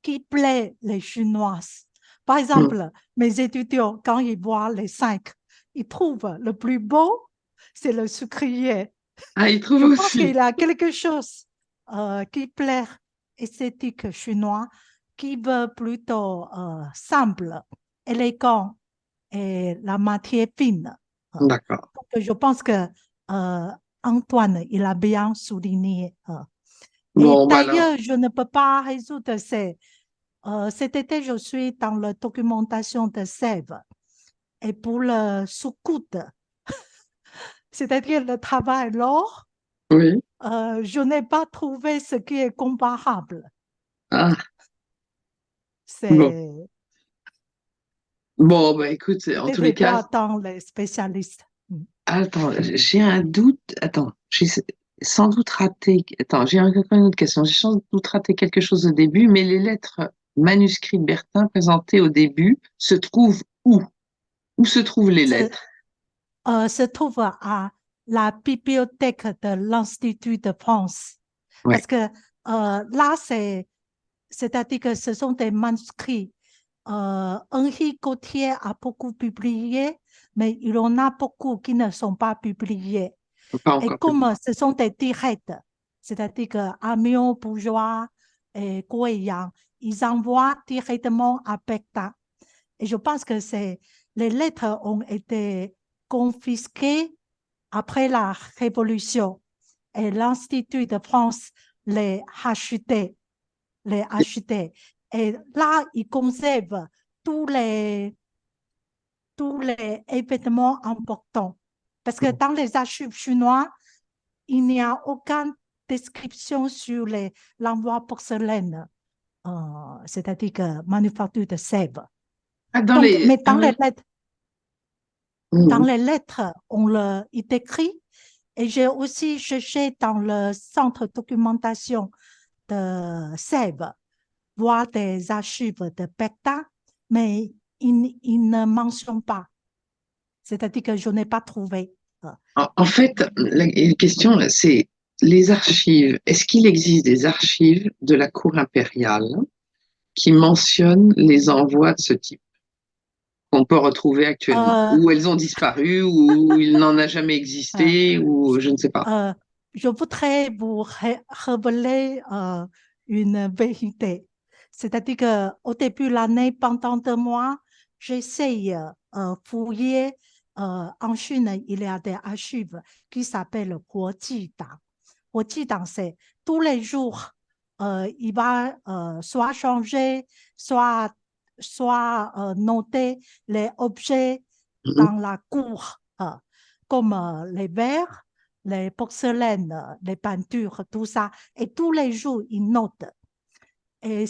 qui plaît les Chinoises. Par
hmm.
exemple, mes étudiants, quand ils voient les cinq, ils trouvent le plus beau, c'est le sucrier.
Ah, il trouve
Je pense
aussi.
qu'il y a quelque chose qui plaît esthétique chinois, qui veut plutôt simple, élégant et la matière fine.
D'accord.
Donc, je pense que Antoine, il a bien souligné. Et
Bon, bah alors,
d'ailleurs, je ne peux pas résoudre cet été, je suis dans la documentation de Sèvres. Et pour le sous-coude, c'est-à-dire le travail lourd,
oui.
je n'ai pas trouvé ce qui est comparable.
Ah, bon.
C'est
Bon, bah écoute, en
des
tous les cas,
débats dans les spécialistes. Mm.
attends, j'ai un doute. Attends, j'ai sans doute raté. Attends, j'ai encore une autre question. J'ai sans doute raté quelque chose au début, mais les lettres manuscrites Bertin présentées au début se trouvent où? Où se trouvent les
Se,
lettres?
se trouve à la bibliothèque de l'Institut de France.
Ouais,
Parce que là, c'est-à-dire que ce sont des manuscrits. Henri Gautier a beaucoup publié, mais il y en a beaucoup qui ne sont pas publiés.
pas
Et
encore publié.
comme ce sont des directs, c'est-à-dire que Amiot, Bourgeois et Goyang, ils envoient directement à Pékin. Et je pense que les lettres ont été confisquées après la Révolution. Et l'Institut de France les achetait, les achetait. Et là, ils conservent tous les, tous les événements importants. Parce que dans les archives chinoises, il n'y a aucune description sur l'envoi porcelaine, c'est-à-dire que manufacture de Sèvres.
Ah,
Donc, mais
ah oui.
dans
Mhm.
les lettres, il décrit, et j'ai aussi cherché dans le centre de documentation de Sèvres, voir des archives de Pékin, mais il ne mentionne pas. C'est-à-dire que je n'ai pas trouvé.
En fait, la question, c'est les archives. Est-ce qu'il existe des archives de la cour impériale qui mentionnent les envois de ce type qu'on peut retrouver actuellement,
Euh,
ou elles ont disparu, ou il n'en a jamais
euh,
existé, ou je ne sais pas.
euh, je voudrais vous révéler une vérité. C'est-à-dire qu'au début de l'année, pendant 2 mois, j'essaye fouiller. En Chine, il y a des archives qui s'appellent Huoji Dang. Huoji Dang, c'est tous les jours, il va soit changer, soit noter les objets
Mhm.
dans la cour, comme les verres, les porcelaines, les peintures, tout ça. Et tous les jours, il note. Et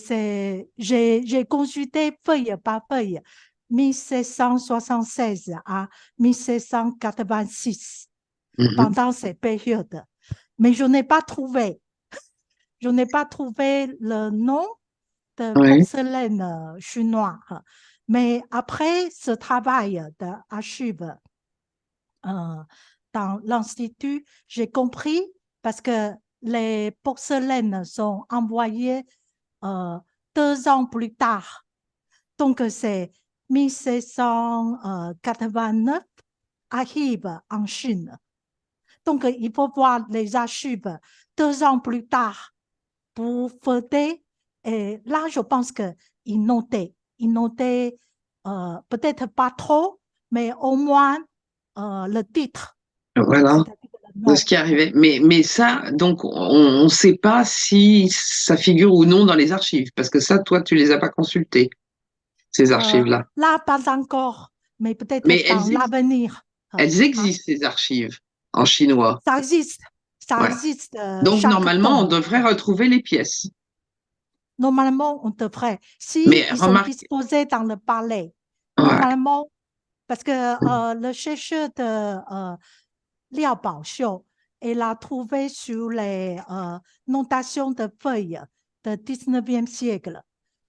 j'ai consulté feuille par feuille, 1776 à 1786,
Mhm.
pendant ces périodes. Mais je n'ai pas trouvé. Je n'ai pas trouvé le nom de
Oui.
porcelaine chinois. Mais après ce travail d'archives dans l'Institut, j'ai compris parce que les porcelaines sont envoyées euh, 2 ans plus tard. Donc, c'est 1789 arrive en Chine. Donc, il faut voir les archives 2 ans plus tard pour feuilleter. Et là, je pense qu'ils notaient. Ils notaient peut-être pas trop, mais au moins le titre,
Voilà
c'est-à-dire le
de ce
nom.
qui arrivait. Mais ça, donc, on ne sait pas si ça figure ou non dans les archives, parce que ça, toi, tu les as pas consultées, ces archives-là.
Là, pas encore, mais peut-être
Mais
dans l'avenir.
elles
Hein.
existent, ces archives, en chinois.
Ça existe. Ça
Voilà.
existe
Donc,
chaque
normalement, on
tombe.
devrait retrouver les pièces.
Normalement, on devrait. Si
Mais
ils sont
remarque,
disposés dans le palais,
ouais.
normalement, parce que le chercheur de Liao Baoxiu, il a trouvé sur les notations de feuilles du 19e siècle,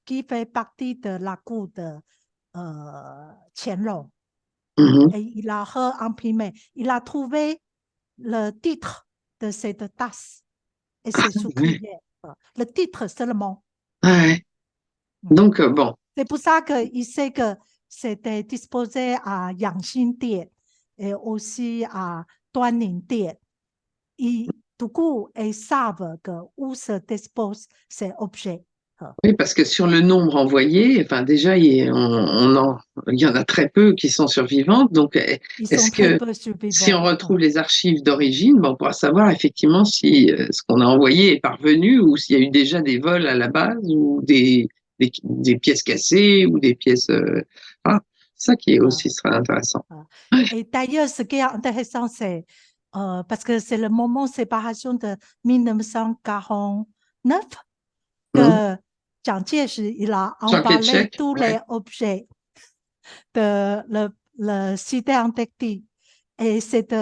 qui fait partie de la cour de Qianlong.
Mhm.
Et il a réimprimé. Il a trouvé le titre de cette tasse et c'est
Ouais.
sucrier. Le titre seulement.
Ouais. Donc, bon,
C'est pour ça qu'il sait que c'était disposé à Yangxin-Dian et aussi à Duaning-Dian. Du coup, ils savent que où se disposent ces objets.
oui, parce que sur le nombre envoyé, enfin, déjà, il y en a très peu qui sont survivantes. Donc,
Ils
est-ce
sont très
que
peu
si on
survivants.
retrouve les archives d'origine, ben, on pourra savoir effectivement si ce qu'on a envoyé est parvenu ou s'il y a eu déjà des vols à la base ou des pièces cassées ou des pièces. Ah, ça qui est aussi très intéressant.
Et d'ailleurs, ce qui est intéressant, c'est parce que c'est le moment de séparation de 1949
Hum.
que Jiang Jieshi, il a
Jean
emballé
Ketchek,
tous
ouais.
les objets de le cité interdit. Et cette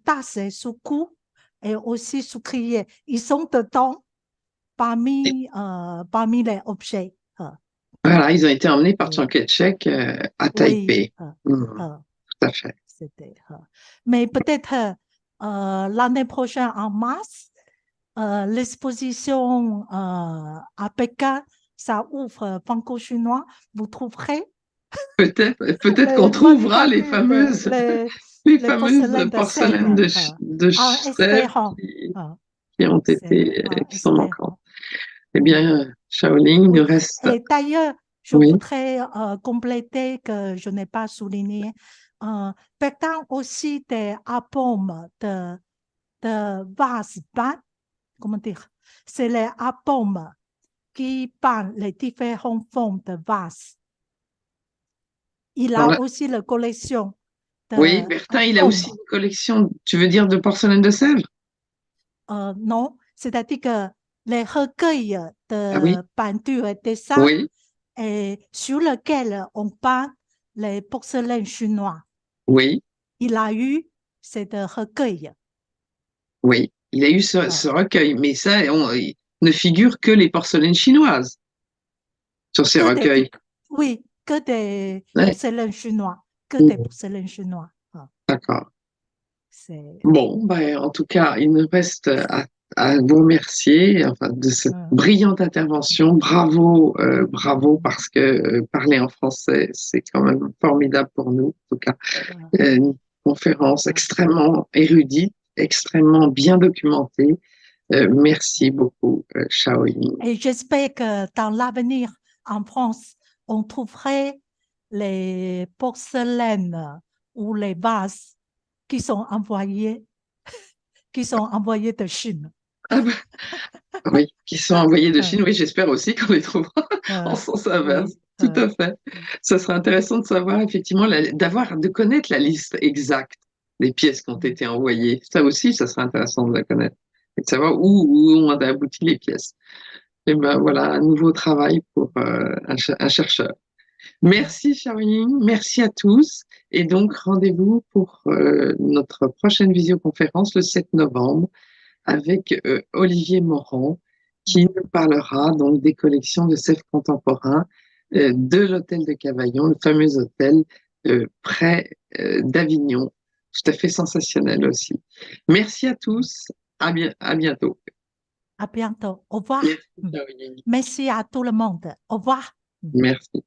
tasse est sous cou et aussi sous crier. Ils sont dedans parmi les objets.
Voilà, ils ont été emmenés par Chiang
Et
Kai-shek à
oui,
Taipei. Tout à fait.
c'était. Mais peut-être l'année prochaine, en mars, l'exposition à Pékin, ça ouvre franco-chinois. Vous trouverez
Peut-être qu'on
les
trouvera
manufactures,
les
les
fameuses
porcelaines de
porcelaines
Sèvres,
de
en
Sèvres
espérant. euh,
qui ont
c'est
été,
en
qui sont manquantes.
espérant.
Eh
Oui,
bien, Shaolin, il
oui.
nous reste,
Et d'ailleurs, je
oui,
voudrais compléter que je n'ai pas souligné. Pékin aussi des albums de vase peint, comment dire, c'est les albums qui peint les différentes formes de vases. Il
dans
a
la-
aussi la collection
oui,
de
Bertin, il a aussi
albums.
une collection, tu veux dire, de porcelaine de Sèvres?
Non, c'est-à-dire que les recueils
Ah oui,
de peintures et dessins
oui,
et sur lesquels on peint les porcelaines chinois.
oui,
Il a eu ces recueils.
oui. Il a eu ce recueil, mais ça, il ne figure que les porcelaines chinoises sur ces
Que des,
recueils.
oui, que des
Ouais,
porcelaines chinois. que des porcelaines chinois.
D'accord.
C'est
Bon, ben, en tout cas, il me reste à vous remercier enfin, de cette brillante intervention. Bravo, bravo, parce que parler en français, c'est quand même formidable pour nous. En tout cas, une conférence extrêmement érudite, extrêmement bien documentée. Merci beaucoup, Shaoyin.
Et j'espère que dans l'avenir, en France, on trouverait les porcelaines ou les vases qui sont envoyés de Chine.
Ah ben, oui, qui sont envoyés de Chine. Oui, j'espère aussi qu'on les trouvera en sens inverse.
Oui,
Tout à fait. Ce serait intéressant de savoir, effectivement, de connaître la liste exacte des pièces qui ont été envoyées. Ça aussi, ça serait intéressant de la connaître et de savoir où ont abouti les pièces. Et ben voilà, un nouveau travail pour un chercheur. Merci, Charline. Merci à tous. Et donc, rendez-vous pour notre prochaine visioconférence le 7 novembre avec Olivier Morand, qui nous parlera donc des collections de self contemporains de l'hôtel de Cavaillon, le fameux hôtel près d'Avignon, tout à fait sensationnel aussi. Merci à tous, à bientôt.
À bientôt. Au revoir.
Merci, Caroline.
Merci à tout le monde. Au revoir.
Merci.